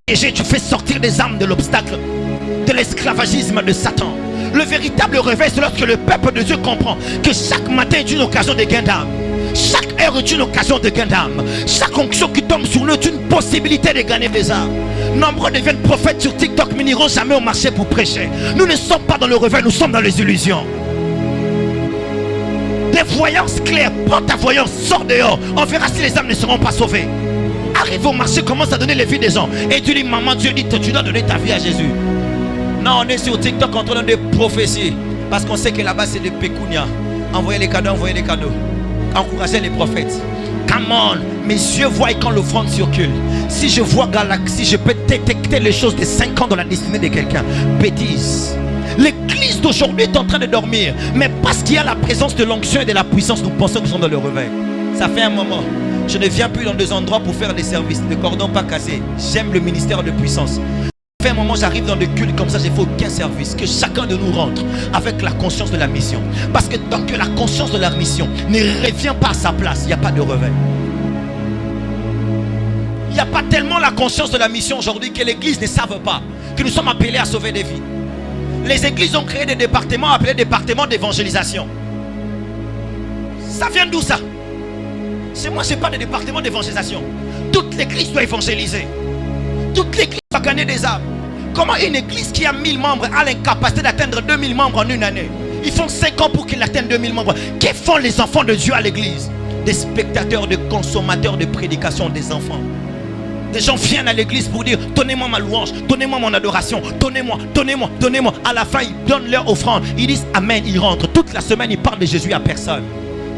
piéger, tu fais sortir des âmes de l'obstacle, de l'esclavagisme de Satan. Le véritable réveil, c'est lorsque le peuple de Dieu comprend que chaque matin est une occasion de gain d'âme. Chaque heure est une occasion de gain d'âme. Chaque onction qui tombe sur nous est une possibilité de gagner des âmes. Nombreux deviennent prophètes sur TikTok, mais n'iront jamais au marché pour prêcher. Nous ne sommes pas dans le réveil, nous sommes dans les illusions. Des voyances claires, prends ta voyance, sors dehors. On verra si les âmes ne seront pas sauvées. Arrive au marché, commence à donner les vies des gens. Et tu dis, maman, Dieu dit, tu dois donner ta vie à Jésus. Non, on est sur TikTok en train de prophéties. Parce qu'on sait que là-bas, c'est des pécunias. Envoyez les cadeaux, envoyez les cadeaux. Encouragez les prophètes. Come on, mes yeux voient quand l'offrande circule. Si je vois galaxie, je peux détecter les choses de 5 ans dans la destinée de quelqu'un. Bêtise. L'église d'aujourd'hui est en train de dormir. Mais parce qu'il y a la présence de l'onction et de la puissance, nous pensons que nous sommes dans le réveil. Ça fait un moment. Je ne viens plus dans des endroits pour faire des services. Ne cordons pas cassés. J'aime le ministère de puissance. Ça fait un moment, j'arrive dans des cultes comme ça, je ne fais aucun service. Que chacun de nous rentre avec la conscience de la mission. Parce que tant que la conscience de la mission ne revient pas à sa place, il n'y a pas de réveil. Il n'y a pas tellement la conscience de la mission aujourd'hui que l'église ne savent pas que nous sommes appelés à sauver des vies. Les églises ont créé des départements appelés départements d'évangélisation. Ça vient d'où ça? Chez moi, je n'ai pas de département d'évangélisation. Toute l'église doit évangéliser. Toute l'église doit gagner des âmes. Comment une église qui a 1000 membres a l'incapacité d'atteindre 2000 membres en une année? Ils font 5 ans pour qu'ils atteignent 2000 membres. Que font les enfants de Dieu à l'église? Des spectateurs, des consommateurs de prédication, des enfants. Des gens viennent à l'église pour dire, donnez-moi ma louange, donnez-moi mon adoration, donnez-moi, donnez-moi, donnez-moi. À la fin, ils donnent leur offrande. Ils disent Amen, ils rentrent. Toute la semaine, ils parlent de Jésus à personne.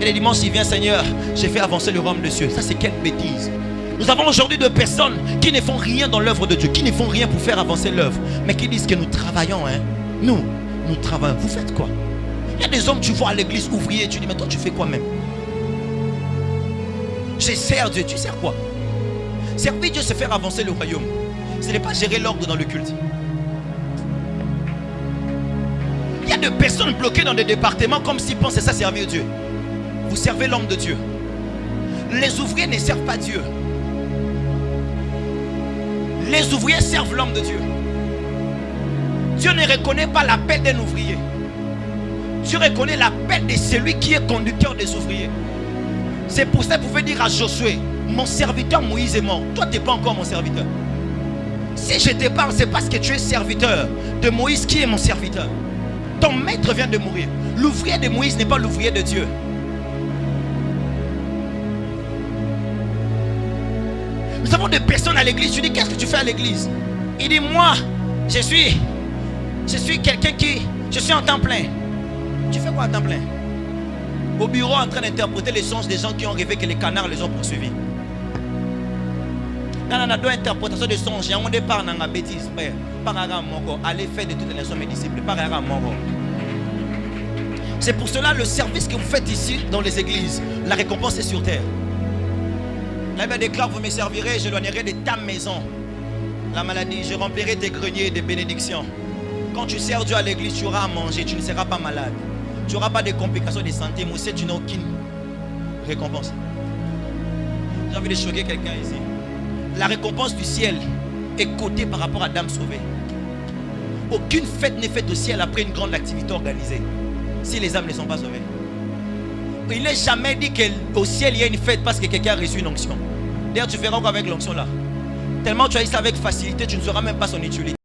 Et les dimanches, il vient, Seigneur, j'ai fait avancer le royaume de Dieu. Ça, c'est quelle bêtise. Nous avons aujourd'hui des personnes qui ne font rien dans l'œuvre de Dieu, qui ne font rien pour faire avancer l'œuvre, mais qui disent que nous travaillons. Nous travaillons. Vous faites quoi? Il y a des hommes, tu vois à l'église ouvrier, tu dis, mais toi, tu fais quoi même? Je sers Dieu. Tu sers quoi? Servir Dieu, c'est faire avancer le royaume. Ce n'est pas gérer l'ordre dans le culte. Il y a des personnes bloquées dans des départements comme s'ils pensaient ça servir Dieu. Vous servez l'homme de Dieu. Les ouvriers ne servent pas Dieu. Les ouvriers servent l'homme de Dieu. Dieu ne reconnaît pas l'appel d'un ouvrier. Dieu reconnaît l'appel de celui qui est conducteur des ouvriers. C'est pour ça que vous pouvez dire à Josué, mon serviteur Moïse est mort. Toi, tu n'es pas encore mon serviteur. Si je te parle, c'est parce que tu es serviteur de Moïse qui est mon serviteur. Ton maître vient de mourir. L'ouvrier de Moïse n'est pas l'ouvrier de Dieu. Nous avons des personnes à l'église. Tu dis, qu'est-ce que tu fais à l'église? Il dit, moi, je suis quelqu'un qui... Je suis en temps plein. Tu fais quoi en temps plein? Au bureau en train d'interpréter les songes des gens qui ont rêvé que les canards les ont poursuivis. Dans la interprétation des songes, il y a un départ dans la bêtise, frère. Allez faire de toutes les nations mes disciples. C'est pour cela le service que vous faites ici dans les églises, la récompense est sur terre. La Bible déclare, vous me servirez, j'éloignerai de ta maison la maladie, je remplirai tes greniers de bénédictions. Quand tu sers Dieu à l'église, tu auras à manger, tu ne seras pas malade. Tu n'auras pas de complications de santé, mais aussi tu n'as aucune récompense. J'ai envie de choquer quelqu'un ici. La récompense du ciel est cotée par rapport à d'âmes sauvées. Aucune fête n'est faite au ciel après une grande activité organisée, si les âmes ne sont pas sauvées. Il n'est jamais dit qu'au ciel il y a une fête parce que quelqu'un a reçu une onction. D'ailleurs, tu feras quoi avec l'onction là? Tellement tu as eu ça avec facilité, tu ne sauras même pas son utilité.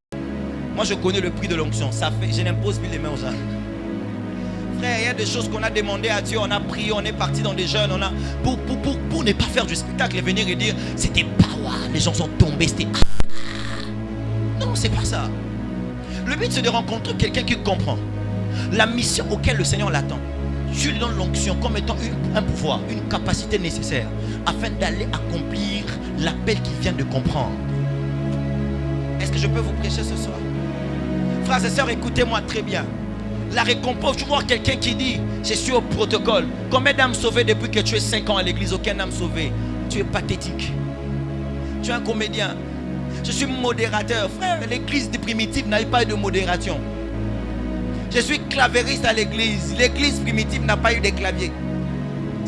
Moi je connais le prix de l'onction. Je n'impose plus les mains aux gens. Frère, il y a des choses qu'on a demandé à Dieu, on a prié, on est parti dans des jeûnes, pour ne pas faire du spectacle et venir et dire c'était power, les gens sont tombés, c'était non, c'est pas ça. Le but c'est de rencontrer quelqu'un qui comprend la mission auquel le Seigneur l'attend. Dieu lui donne l'onction comme étant un pouvoir, une capacité nécessaire afin d'aller accomplir l'appel qu'il vient de comprendre. Est-ce que je peux vous prêcher ce soir? Frères et sœurs, écoutez-moi très bien. La récompense, tu vois quelqu'un qui dit je suis au protocole. Combien d'âmes sauvées depuis que tu es 5 ans à l'église? Aucune âme sauvée. Tu es pathétique. Tu es un comédien. Je suis modérateur. Frère, l'église primitive n'a pas eu de modération. Je suis clavériste à l'église. L'église primitive n'a pas eu de clavier.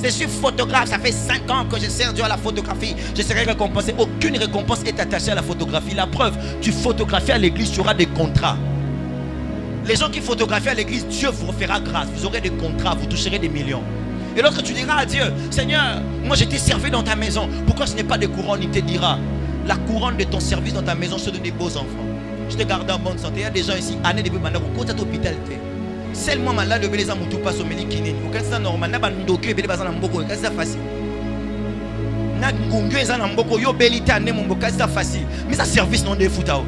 Je suis photographe, ça fait 5 ans que je sers Dieu à la photographie. Je serai récompensé. Aucune récompense est attachée à la photographie. La preuve, tu photographies à l'église, tu auras des contrats. Les gens qui photographient à l'église, Dieu vous fera grâce. Vous aurez des contrats, vous toucherez des millions. Et lorsque tu diras à Dieu, Seigneur, moi je t'ai servi dans ta maison, pourquoi ce n'est pas des couronnes? Il te dira, la couronne de ton service dans ta maison, je te donne des beaux enfants. Je te garde en bonne santé. Il y a des gens ici, année depuis maintenant, vous êtes à l'hôpital. Seulement malade de beleza mutu passe au médicine. Vous êtes normal, n'a pas ndoké belé bazana mboko, c'est facile. Na ngungu ezana mboko yo belita ne mboko, c'est facile. Mais ça service non de foutao.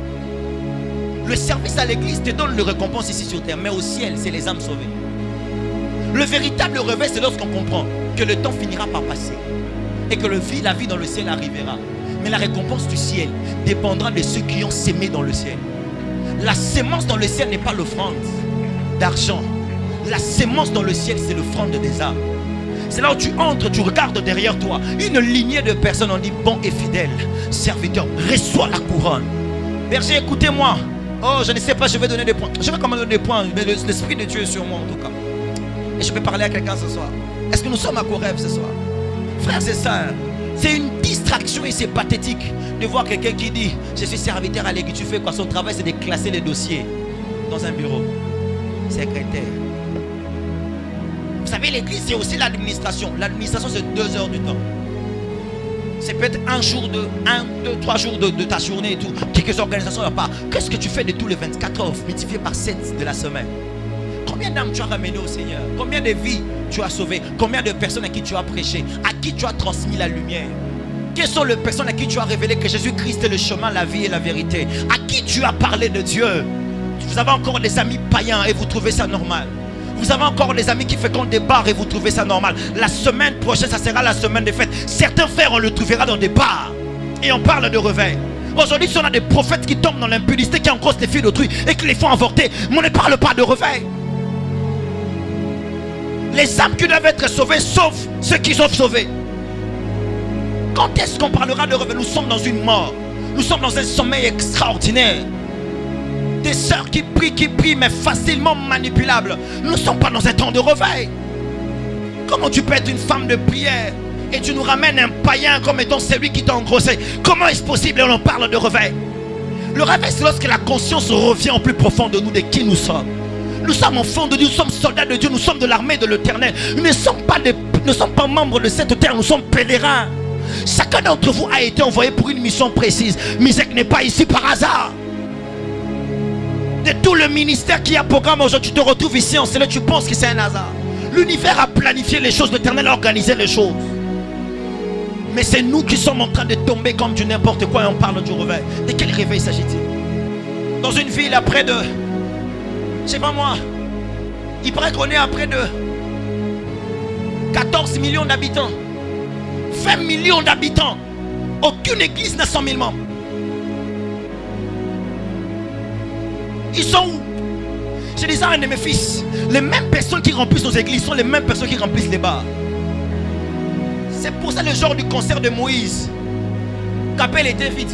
Le service à l'église te donne le récompense ici sur terre, mais au ciel, c'est les âmes sauvées. Le véritable réveil, c'est lorsqu'on comprend que le temps finira par passer et que la vie dans le ciel arrivera. Mais la récompense du ciel dépendra de ceux qui ont sémé dans le ciel. La sémence dans le ciel n'est pas l'offrande d'argent. La sémence dans le ciel, c'est l'offrande des âmes. C'est là où tu entres, tu regardes derrière toi une lignée de personnes. On dit bon et fidèle serviteur, reçois la couronne. Berger, écoutez-moi. Oh, je ne sais pas, je vais donner des points. Je vais comment donner des points, mais l'Esprit de Dieu est sur moi en tout cas. Et je peux parler à quelqu'un ce soir. Est-ce que nous sommes à Corève ce soir? Frères et sœurs, c'est une distraction et c'est pathétique de voir quelqu'un qui dit je suis serviteur à l'église. Tu fais quoi? Son travail, c'est de classer les dossiers dans un bureau. Secrétaire. Vous savez, l'église, c'est aussi l'administration. L'administration, c'est 2 heures du temps. C'est peut-être 1 jour, 2, 3 jours de ta journée et tout. Quelques organisations à part. Qu'est-ce que tu fais de tous les 24 heures multiplié par 7 de la semaine? Combien d'âmes tu as ramené au Seigneur? Combien de vies tu as sauvées? Combien de personnes à qui tu as prêché? À qui tu as transmis la lumière? Quelles sont les personnes à qui tu as révélé que Jésus-Christ est le chemin, la vie et la vérité? À qui tu as parlé de Dieu? Vous avez encore des amis païens et vous trouvez ça normal. Vous avez encore des amis qui fréquentent des bars et vous trouvez ça normal. La semaine prochaine, ça sera la semaine des fêtes. Certains frères, on le trouvera dans des bars. Et on parle de réveil. Aujourd'hui, si on a des prophètes qui tombent dans l'impudicité, qui engrossent les filles d'autrui et qui les font avorter, mais on ne parle pas de réveil. Les âmes qui doivent être sauvées, sauf ceux qui sont sauvés. Quand est-ce qu'on parlera de réveil? Nous sommes dans une mort. Nous sommes dans un sommeil extraordinaire. Des sœurs qui prient, mais facilement manipulables. Nous ne sommes pas dans un temps de réveil. Comment tu peux être une femme de prière et tu nous ramènes un païen comme étant celui qui t'a engrossé? Comment est-ce possible? On en parle de réveil. Le réveil, c'est lorsque la conscience revient au plus profond de nous de qui nous sommes. Nous sommes enfants de Dieu, nous sommes soldats de Dieu, nous sommes de l'armée de l'Éternel. Nous ne sommes pas membres de cette terre, nous sommes pèlerins. Chacun d'entre vous a été envoyé pour une mission précise. Misek n'est pas ici par hasard. De tout le ministère qui a programme aujourd'hui, tu te retrouves ici en cela, tu penses que c'est un hasard. L'univers a planifié les choses, l'Éternel a organisé les choses. Mais c'est nous qui sommes en train de tomber comme du n'importe quoi et on parle du réveil. De quel réveil s'agit-il? Dans une ville à près de... Je sais pas moi. Il paraît qu'on est à près de 14 millions d'habitants. 20 millions d'habitants. Aucune église n'a 100 000 membres. Ils sont où? J'ai dit ça à un de mes fils. Les mêmes personnes qui remplissent nos églises sont les mêmes personnes qui remplissent les bars. C'est pour ça le genre du concert de Moïse. Capelle était vide.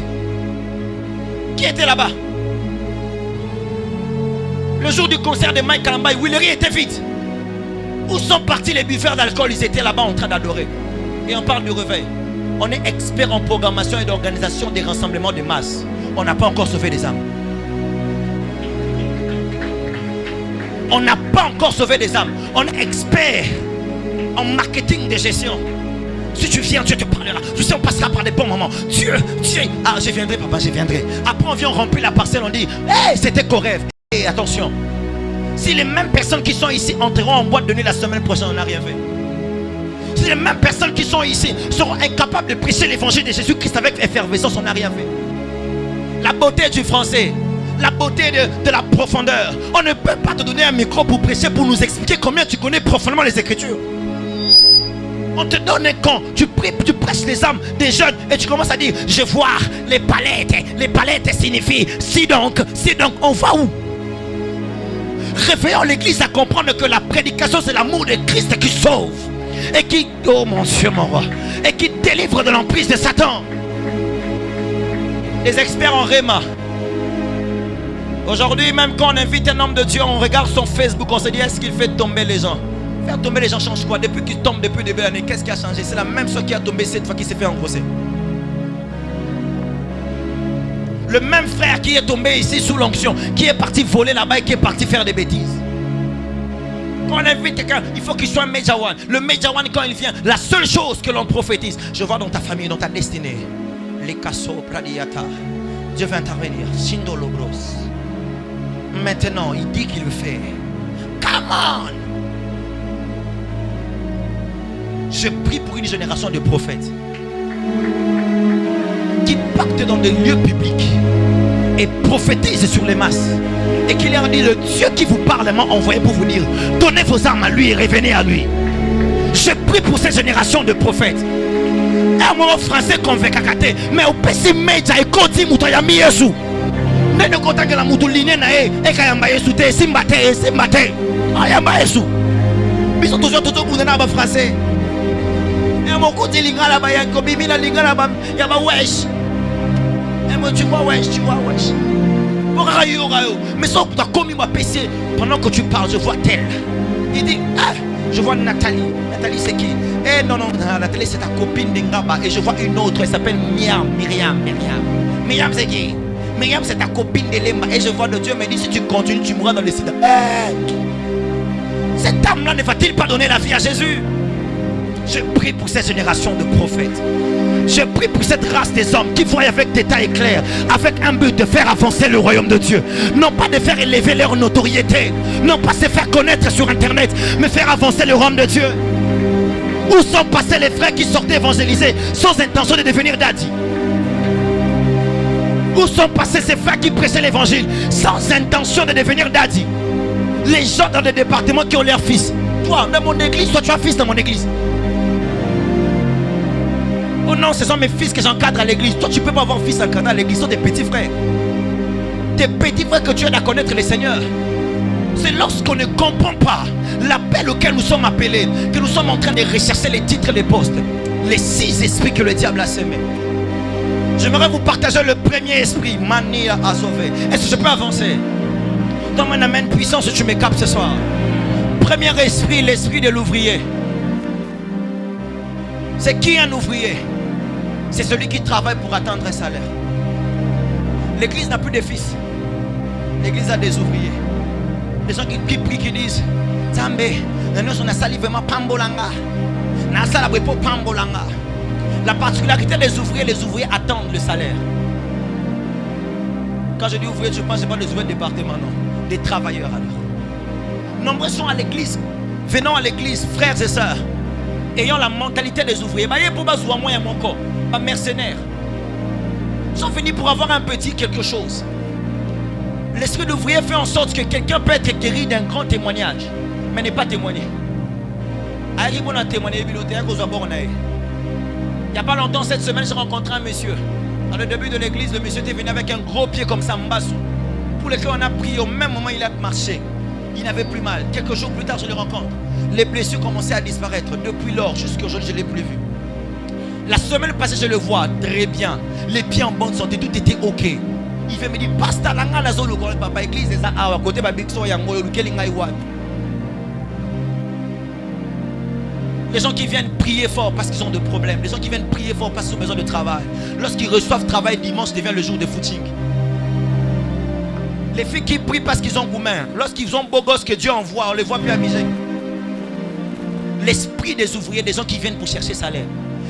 Qui était là-bas? Le jour du concert de Mike Kalambay, Willery était vide. Où sont partis les buveurs d'alcool? Ils étaient là-bas en train d'adorer. Et on parle du réveil. On est expert en programmation et d'organisation des rassemblements de masse. On n'a pas encore sauvé des âmes. On n'a pas encore sauvé des âmes. On est expert en marketing de gestion. Si tu viens, Dieu te parlera. Tu sais, on passera par des bons moments. Dieu, ah, je viendrai, papa, je viendrai. Après, on vient, on remplit la parcelle, on dit, hey, c'était Corève. Et attention, si les mêmes personnes qui sont ici entreront en boîte de nuit la semaine prochaine, on n'a rien fait. Si les mêmes personnes qui sont ici seront incapables de prêcher l'évangile de Jésus-Christ avec effervescence, on n'a rien fait. La beauté du français, la beauté de la profondeur. On ne peut pas te donner un micro pour prêcher, pour nous expliquer combien tu connais profondément les Écritures. On te donne un camp, tu prêches les âmes des jeunes et tu commences à dire, je vois les palettes. Les palettes signifient, si donc, on va où? Réveillons l'église à comprendre que la prédication, c'est l'amour de Christ qui sauve. Et qui, oh mon Dieu, mon roi, et qui délivre de l'emprise de Satan. Les experts en Réma. Aujourd'hui, même quand on invite un homme de Dieu, on regarde son Facebook, on se dit, est-ce qu'il fait tomber les gens? Faire tomber les gens change quoi? Depuis qu'ils tombent depuis le début de l'année, qu'est-ce qui a changé? C'est la même chose qui a tombé cette fois qui s'est fait engrosser. Le même frère qui est tombé ici sous l'onction, qui est parti voler là-bas et qui est parti faire des bêtises. Quand on invite quelqu'un, il faut qu'il soit un Major One. Le Major One, quand il vient, la seule chose que l'on prophétise, je vois dans ta famille, dans ta destinée, les cassos pradiata. Dieu va intervenir. Sindolobros. Maintenant, il dit qu'il le fait. Come on! Je prie pour une génération de prophètes qui partent dans des lieux publics et prophétisent sur les masses et qui leur dit: le Dieu qui vous parle m'a envoyé pour vous dire, donnez vos armes à lui et revenez à lui. Je prie pour cette génération de prophètes. Un mot français convaincu, mais au PC média et côté moutoyami yesu. Ne ne content que la moutoline nae et kayamba yesu te simbate simbate. Ayamba yesu. Ils sont toujours tout au bout de la français. Et mon côté linga là-bas, il y a un cobibi la linga là-bas, il y a un wesh. Et moi tu vois wesh, tu vois wesh. Mais ça, tu as commis ma PC. Pendant que tu parles, je vois tel. Il dit: ah, je vois Nathalie. Nathalie, c'est qui? Eh non, non, Nathalie, c'est ta copine d'Engaba. Et je vois une autre, elle s'appelle Myriam. Myriam, c'est qui? Myriam, c'est ta copine de Lemba. Et je vois de Dieu me dit: si tu continues, tu mourras dans le sida. Cette âme-là ne va-t-il pas donner la vie à Jésus? Je prie pour cette génération de prophètes. Je prie pour cette race des hommes qui voient avec détail clair, avec un but de faire avancer le royaume de Dieu. Non pas de faire élever leur notoriété, non pas se faire connaître sur internet, mais faire avancer le royaume de Dieu. Où sont passés les frères qui sortaient évangéliser sans intention de devenir daddy? Où sont passés ces frères qui prêchaient l'évangile sans intention de devenir daddy? Les gens dans les départements qui ont leur fils. Toi, dans mon église, toi tu as fils dans mon église. Oh non, ce sont mes fils que j'encadre à l'église. Toi, tu ne peux pas avoir fils encadré à l'église. Ce sont des petits frères. Des petits frères que tu aides à connaître le Seigneur. C'est lorsqu'on ne comprend pas l'appel auquel nous sommes appelés que nous sommes en train de rechercher les titres et les postes. Les 6 esprits que le diable a semés. J'aimerais vous partager le premier esprit. Mania à sauver. Est-ce que je peux avancer? Donne-moi un amen puissant si tu me captes ce soir. Premier esprit, l'esprit de l'ouvrier. C'est qui un ouvrier? C'est celui qui travaille pour attendre un salaire. L'église n'a plus de fils. L'église a des ouvriers. Des gens qui prient, qui disent: Zambé, nous a sali vraiment pambolanga. La particularité des ouvriers attendent le salaire. Quand je dis ouvrier, je pense pas des ouvriers de département, non. Des travailleurs alors. Nombreux sont à l'église. Venons à l'église, frères et sœurs, ayant la mentalité des ouvriers. Pas mercenaires. Ils sont venus pour avoir un petit quelque chose. L'esprit d'ouvrier fait en sorte que quelqu'un peut être guéri d'un grand témoignage, mais n'est pas témoigné. Il n'y a pas longtemps, cette semaine, j'ai rencontré un monsieur. À le début de l'église, le monsieur était venu avec un gros pied comme ça, Mbassou, pour lequel on a prié. Au même moment, il a marché. Il n'avait plus mal. Quelques jours plus tard, je le rencontre. Les blessures commençaient à disparaître. Depuis lors, jusqu'à aujourd'hui, je ne l'ai plus vu. La semaine passée, je le vois très bien. Les pieds en bonne santé, tout était ok. Il fait me dire: Pasteur, papa, église, à côté de les gens qui viennent prier fort parce qu'ils ont des problèmes. Les gens qui viennent prier fort parce qu'ils ont besoin de travail. Lorsqu'ils reçoivent travail, dimanche devient le jour de footing. Les filles qui prient parce qu'ils ont gourmand. Lorsqu'ils ont beau gosse que Dieu envoie, on les voit plus amusés. L'esprit des ouvriers, des gens qui viennent pour chercher salaire.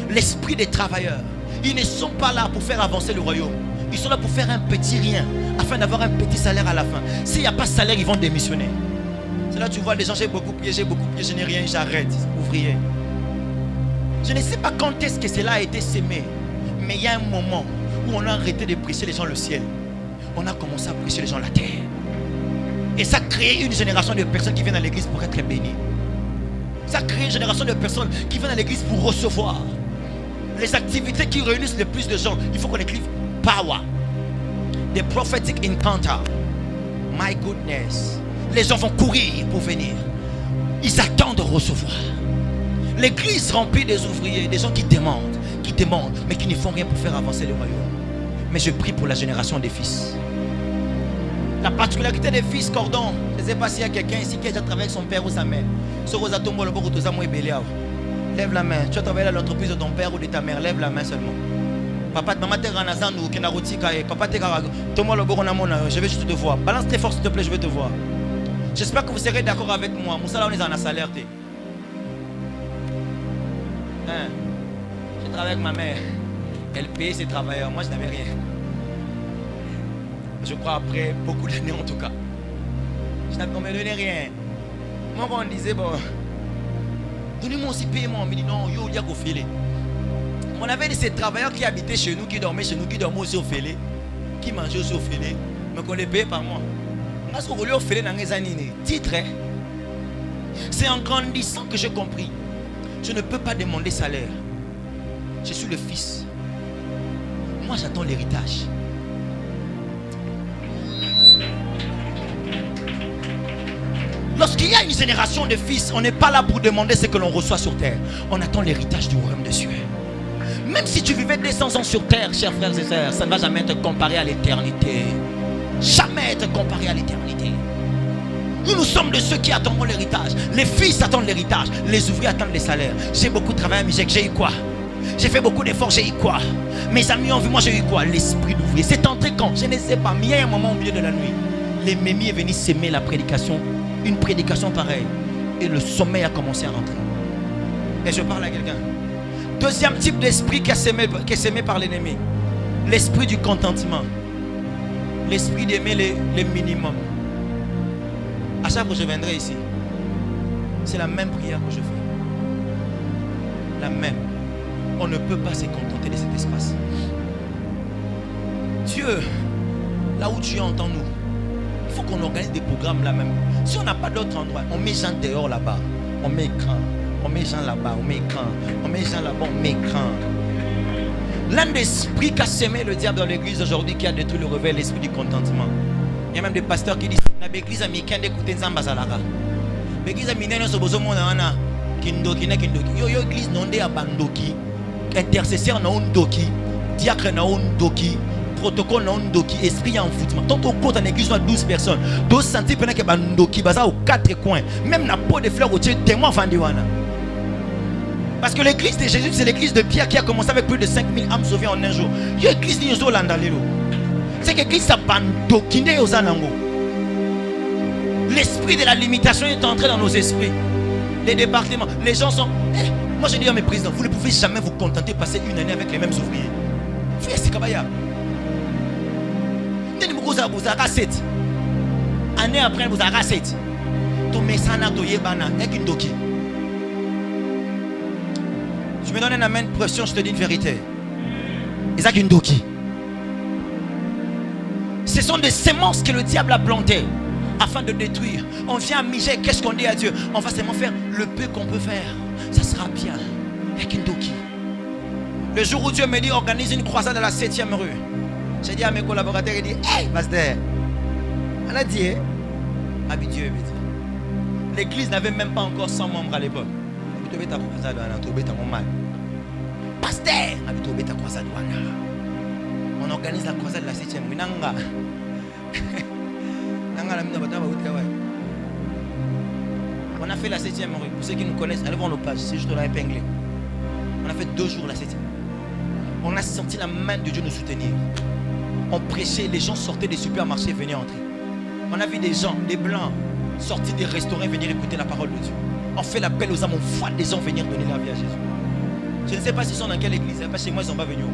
L'esprit des travailleurs. Ils ne sont pas là pour faire avancer le royaume. Ils sont là pour faire un petit rien, afin d'avoir un petit salaire à la fin. S'il n'y a pas de salaire, ils vont démissionner. C'est là que tu vois les gens: j'ai beaucoup prié, je n'ai rien, j'arrête. Ouvrier. Je ne sais pas quand est-ce que cela a été sémé, mais il y a un moment où on a arrêté de prêcher les gens le ciel. On a commencé à prêcher les gens la terre. Et ça a créé une génération de personnes qui viennent à l'église pour être bénies. Ça a créé une génération de personnes qui viennent à l'église pour recevoir. Les activités qui réunissent le plus de gens, il faut qu'on écrive power. The prophetic encounter. My goodness. Les gens vont courir pour venir. Ils attendent de recevoir. L'église remplie des ouvriers, des gens qui demandent, mais qui ne font rien pour faire avancer le royaume. Mais je prie pour la génération des fils. La particularité des fils cordons, je ne sais pas s'il y a quelqu'un ici qui a déjà travaillé avec son père ou sa mère. Lève la main. Tu as travaillé à l'entreprise de ton père ou de ta mère. Lève la main seulement. Papa, maman, papa, je vais juste te voir. Balance très fort, s'il te plaît, je vais te voir. J'espère que vous serez d'accord avec moi. Moussa, on est en salaire. Hein? Je travaille avec ma mère. Elle paye ses travailleurs. Moi, je n'avais rien. Je crois après beaucoup d'années en tout cas. Je n'avais donné rien. Moi, quand on disait, bon, donnez-moi aussi paiement. On me dit non, yo, il y a qu'au filet. On avait ces travailleurs qui habitaient chez nous, qui dormaient chez nous, qui dormaient aussi au filet, qui mangeaient aussi au filet, mais qu'on les payait par mois. Parce qu'on voulait au filet dans les années. Titre, c'est en grandissant que j'ai compris. Je ne peux pas demander salaire. Je suis le fils. Moi, j'attends l'héritage. Lorsqu'il y a une génération de fils, on n'est pas là pour demander ce que l'on reçoit sur terre. On attend l'héritage du royaume de Dieu. Même si tu vivais 200 ans sur terre, chers frères et sœurs, ça ne va jamais te comparer à l'éternité. Jamais te comparer à l'éternité. Nous sommes de ceux qui attendront l'héritage. Les fils attendent l'héritage. Les ouvriers attendent les salaires. J'ai beaucoup travaillé à Mijek, j'ai eu quoi? J'ai fait beaucoup d'efforts, j'ai eu quoi? Mes amis ont vu, moi j'ai eu quoi? L'esprit d'ouvrier. C'est entré quand? Je ne sais pas, mais il y a un moment au milieu de la nuit. Les mémis est venu s'aimer la prédication. Une prédication pareille. Et le sommeil a commencé à rentrer. Et je parle à quelqu'un. Deuxième type d'esprit qui est sémé par l'ennemi. L'esprit du contentement. L'esprit d'aimer les minimums. À chaque fois que je viendrai ici, c'est la même prière que je fais. La même. On ne peut pas se contenter de cet espace. Dieu, là où tu es, entends-nous. Il faut qu'on organise des programmes là même. Si on n'a pas d'autre endroit, on met gens dehors là-bas. On met écran. On met gens là-bas, on met écran. On met gens là-bas, on met écran. L'un des esprits qu'a sémé le diable dans l'église aujourd'hui, qui a détruit le réveil, l'esprit du contentement. Il y a même des pasteurs qui disent l'église américaine d'écouter Nzambazalara. L'église américaine se pose au monde ana kindoki na kindoki. Yo église non de abandoki. Intercesseur na ondoki, diacre na ondoki, protocole na ondoki, esprit en foutement. Tant au compte en église 12 personnes. 12 centimes pendant que bandoki baza aux 4 coins. Même la peau de fleurs au Dieu témoin fandiwana. Parce que l'église de Jésus, c'est l'église de Pierre qui a commencé avec plus de 5000 âmes sauvées en un jour. Yo église ni zo landalelo. C'est que l'église a bandokiné aux anango. L'esprit de la limitation est entré dans nos esprits. Les départements, les gens sont... moi je dis à mes présidents, vous ne pouvez jamais vous contenter de passer une année avec les mêmes ouvriers. Frère, c'est kabaya. Vous avez 7. Année après, vous avez 7. Je me donne un amène pression, je te dis une vérité. Isaac Ndoki. Ce sont des semences que le diable a plantées afin de détruire. On vient à Mijek, qu'est-ce qu'on dit à Dieu? On va seulement faire le peu qu'on peut faire. Ça sera bien. Avec Ndoki. Le jour où Dieu me dit organise une croisade à la 7e rue. J'ai dit à mes collaborateurs, il dit, hey, pasteur, on a dit, Dieu, l'église n'avait même pas encore 100 membres à l'époque. Pasteur, on organise la croisade de la 7e rue. On a fait la 7e rue. Pour ceux qui nous connaissent, allez voir nos pages, c'est juste là épinglé. On a fait 2 jours la 7e. On a senti la main de Dieu nous soutenir. On prêchait, les gens sortaient des supermarchés et venaient entrer. On a vu des gens, des blancs, sortir des restaurants et venir écouter la parole de Dieu. On fait l'appel aux âmes, on voit des gens venir donner la vie à Jésus. Je ne sais pas s'ils sont dans quelle église, pas chez moi, ils ne sont pas venus.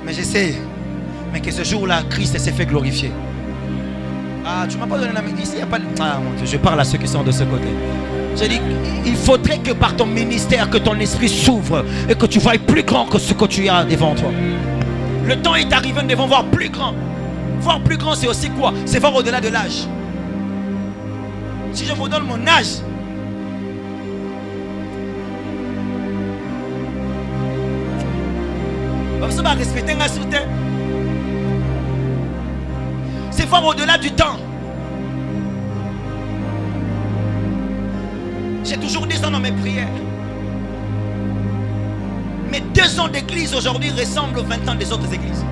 Mais je sais, mais que ce jour-là, Christ s'est fait glorifier. Ah, tu ne m'as pas donné la main ici, il n'y a pas de... Ah mon Dieu, je parle à ceux qui sont de ce côté. Je dis, il faudrait que par ton ministère, que ton esprit s'ouvre et que tu voies plus grand que ce que tu as devant toi. Le temps est arrivé, nous devons voir plus grand. Voir plus grand, c'est aussi quoi? C'est voir au-delà de l'âge. Si je vous donne mon âge, vous allez respecter un soutien. C'est voir au-delà du temps. J'ai toujours dit ça dans mes prières. Mes 2 ans d'église aujourd'hui ressemblent aux 20 ans des autres églises.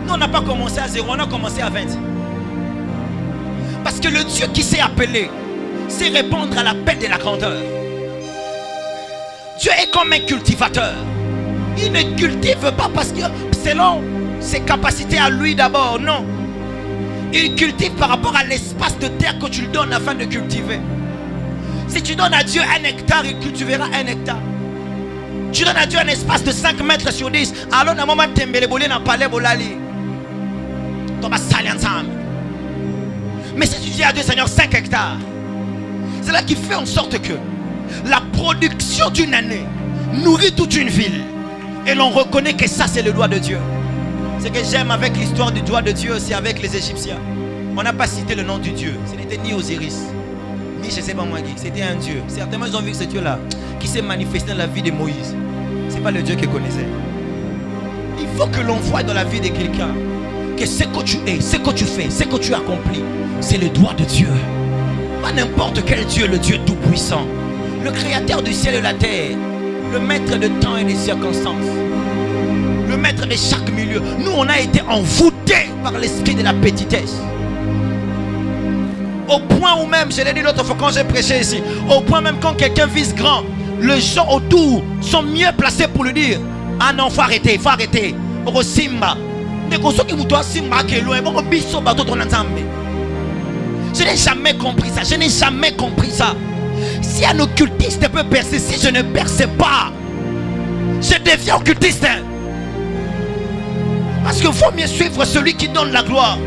Nous, on n'a pas commencé à 0, on a commencé à 20. Parce que le Dieu qui s'est appelé, c'est répondre à l'appel de la grandeur. Dieu est comme un cultivateur. Il ne cultive pas parce que selon ses capacités à lui d'abord, non. Il cultive par rapport à l'espace de terre que tu lui donnes afin de cultiver. Si tu donnes à Dieu un hectare, il cultivera un hectare. Tu donnes à Dieu un espace de 5 mètres sur 10. Alors, dans le moment où tu as parlé, tu vas saler ensemble. Mais si tu dis à Dieu, Seigneur, 5 hectares, c'est là qui fait en sorte que la production d'une année nourrit toute une ville. Et l'on reconnaît que ça, c'est le doigt de Dieu. Ce que j'aime avec l'histoire du doigt de Dieu, c'est avec les Égyptiens. On n'a pas cité le nom du Dieu. Ce n'était ni Osiris, ni je ne sais pas moi qui. C'était un Dieu. Certainement, ils ont vu que ce Dieu-là, qui s'est manifesté dans la vie de Moïse, ce n'est pas le Dieu qu'ils connaissaient. Il faut que l'on voie dans la vie de quelqu'un que ce que tu es, ce que tu fais, ce que tu accomplis, c'est le doigt de Dieu. Pas n'importe quel Dieu, le Dieu tout-puissant. Le créateur du ciel et de la terre. Le maître de temps et des circonstances. Le maître de chaque milieu. Nous, on a été envoûtés par l'esprit de la petitesse. Au point où même, je l'ai dit l'autre fois quand j'ai prêché ici, au point même quand quelqu'un vise grand, les gens autour sont mieux placés pour lui dire: ah non, faut arrêter, il faut arrêter. Simba. Je n'ai jamais compris ça. Je n'ai jamais compris ça. Si un occultiste peut percer, si je ne perce pas, je deviens occultiste. Parce qu'il faut mieux suivre celui qui donne la gloire.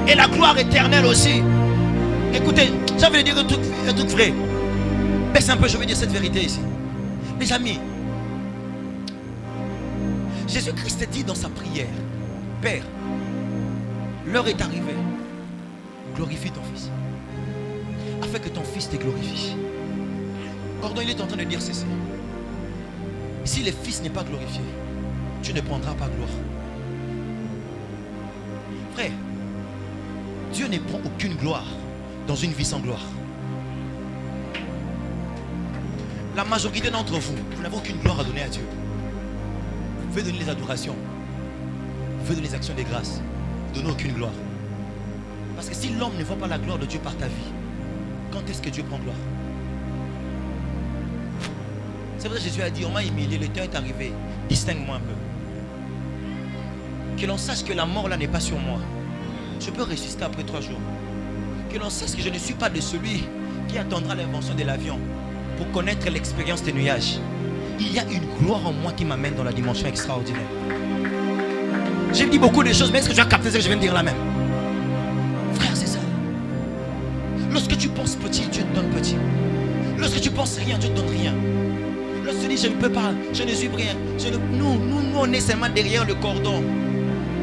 Et la gloire éternelle aussi. Écoutez, j'ai envie de dire un truc vrai. Baisse un peu, je vais dire cette vérité ici. Mes amis, Jésus-Christ dit dans sa prière: Père, l'heure est arrivée. Glorifie ton fils. Afin que ton fils te glorifie. Gordon, il est en train de dire ceci. Si le fils n'est pas glorifié, tu ne prendras pas gloire. Frère, Dieu ne prend aucune gloire dans une vie sans gloire. La majorité d'entre vous, vous n'avez aucune gloire à donner à Dieu. Vous pouvez donner les adorations, vous pouvez donner les actions des grâces, vous donnez aucune gloire. Parce que si l'homme ne voit pas la gloire de Dieu par ta vie, quand est-ce que Dieu prend gloire? C'est vrai que Jésus a dit: on m'a humilié, le temps est arrivé, distingue-moi un peu. Que l'on sache que la mort là n'est pas sur moi. Je peux ressusciter après 3 jours. Que l'on sache que je ne suis pas de celui qui attendra l'invention de l'avion pour connaître l'expérience des nuages. Il y a une gloire en moi qui m'amène dans la dimension extraordinaire. J'ai dit beaucoup de choses, mais est-ce que tu as capté ce que je viens de dire là même? Frère, c'est ça. Lorsque tu penses petit, Dieu te donne petit. Lorsque tu penses rien, Dieu te donne rien. Lorsque tu dis: je ne peux pas, je ne suis rien, nous, on est seulement derrière le cordon.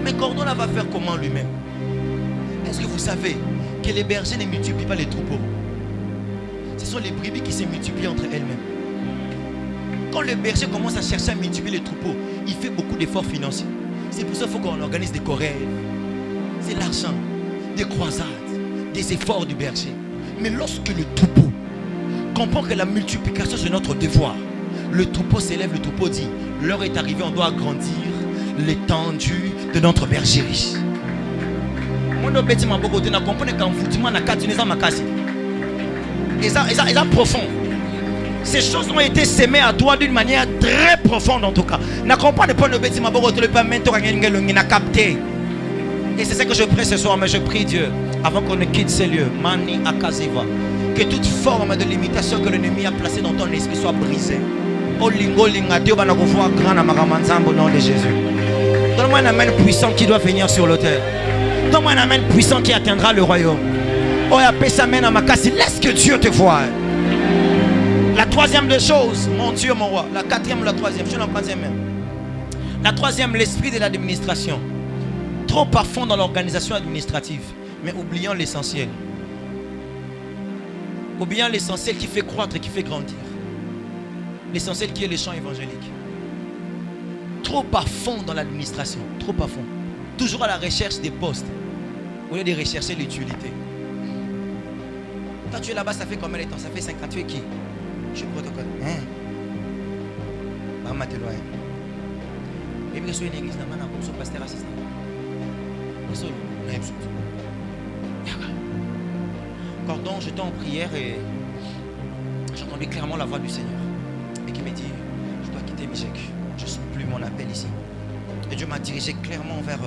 Mais le cordon là va faire comment lui-même? Est-ce que vous savez que les bergers ne multiplient pas les troupeaux? Ce sont les brebis qui se multiplient entre elles-mêmes. Quand le berger commence à chercher à multiplier les troupeaux, il fait beaucoup d'efforts financiers. C'est pour ça qu'il faut qu'on organise des chorales. C'est l'argent, des croisades, des efforts du berger. Mais lorsque le troupeau comprend que la multiplication c'est notre devoir, le troupeau s'élève, le troupeau dit: l'heure est arrivée, on doit agrandir l'étendue de notre bergerie. Ils sont profonds. Ces choses ont été sémées à toi d'une manière très profonde en tout cas. Et c'est ce que je prie ce soir, mais je prie Dieu, avant qu'on ne quitte ces lieux, Mani Akaziva, que toute forme de limitation que l'ennemi a placée dans ton esprit soit brisée. Au nom de Jésus. Donne-moi un amen puissant qui doit venir sur l'autel. Donne-moi un amen puissant qui atteindra le royaume. Oh, laisse que Dieu te voie. La troisième des choses, mon Dieu, mon roi. La quatrième ou la troisième, je suis dans la troisième même. La troisième, l'esprit de l'administration. Trop à fond dans l'organisation administrative, mais oubliant l'essentiel. Oubliant l'essentiel qui fait croître et qui fait grandir. L'essentiel qui est le champ évangélique. Trop à fond dans l'administration, trop à fond. Toujours à la recherche des postes, au lieu de rechercher l'utilité. Quand tu es là-bas, ça fait combien de temps? Ça fait 5 ans. Tu es qui? Je suis protocole. Et puis je suis une église, comme son pasteur assistant. Cordon, j'étais en prière et j'entendais clairement la voix du Seigneur et qui me dit, je dois quitter Michek, je ne sens plus mon appel ici. Et Dieu m'a dirigé clairement vers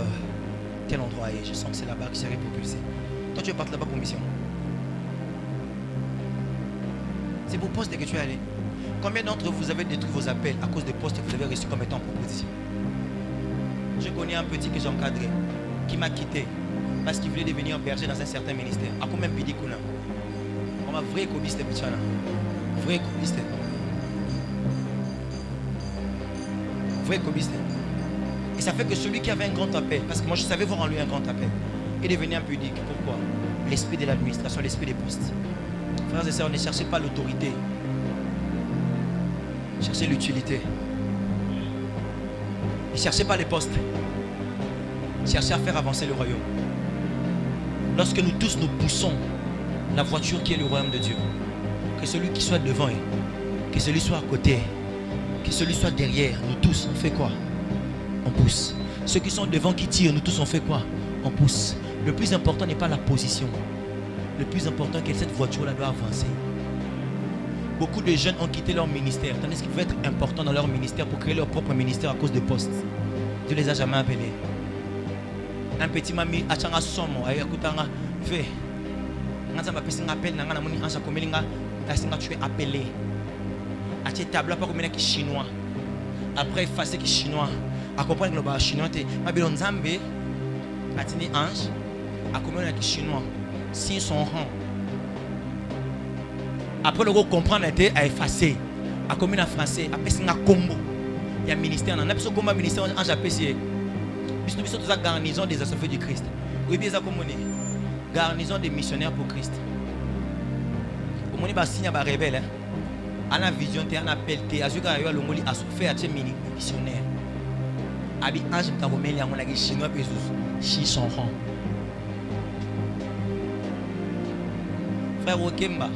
tel endroit et je sens que c'est là-bas que je serai propulsé. Toi tu es parti là-bas pour mission. C'est pour poste que tu es allé. Combien d'entre vous avez détruit vos appels à cause des postes que vous avez reçus comme étant en proposition? Je connais un petit que j'ai encadré qui m'a quitté parce qu'il voulait devenir berger dans un certain ministère. À combien de pays qu'on a? On m'a vrai cobiste pichana. Vrai cobiste. Vrai cobiste. Et ça fait que celui qui avait un grand appel, parce que moi je savais voir en lui un grand appel, est devenu impudique. Pourquoi? L'esprit de l'administration, l'esprit des postes. Frères et sœurs, ne cherchez pas l'autorité. Cherchez l'utilité. Ne cherchez pas les postes. Cherchez à faire avancer le royaume. Lorsque nous tous nous poussons la voiture qui est le royaume de Dieu, que celui qui soit devant, que celui soit à côté, que celui soit derrière, nous tous on fait quoi? On pousse. Ceux qui sont devant qui tirent, nous tous on fait quoi? On pousse. Le plus important n'est pas la position. Le plus important est que cette voiture-là doit avancer. Beaucoup de jeunes ont quitté leur ministère, tandis qu'ils pouvaient être importants dans leur ministère pour créer leur propre ministère à cause de postes. Dieu les a jamais appelés. Un petit mami a changa somo ayo kutanga fait. Ngasa ba pesi ngapel na ngana moni ansa komelinga tasinga tu es appelé. A ti table pas comme qui chinois. Après effacer qui chinois. À comprendre que le chinois te mabelo nzambe atini ange a comme qui chinois. Si son rang. Après le comprendre était à effacer. À comme en français a pesi nga combo. Il y a ministère na biso combo ministère ange appelé. Nous sommes la garnison des assoiffés du Christ. Oui, bien ça comme on est. Garnison des missionnaires pour Christ. Comme on est signe à rebelle. À la vision, à l'appel, à ce qu'il y a le mot assoiffé à ces missionnaires. Abi ange m'taromélia on a des chinois puis chi son rang. Frère Okemba.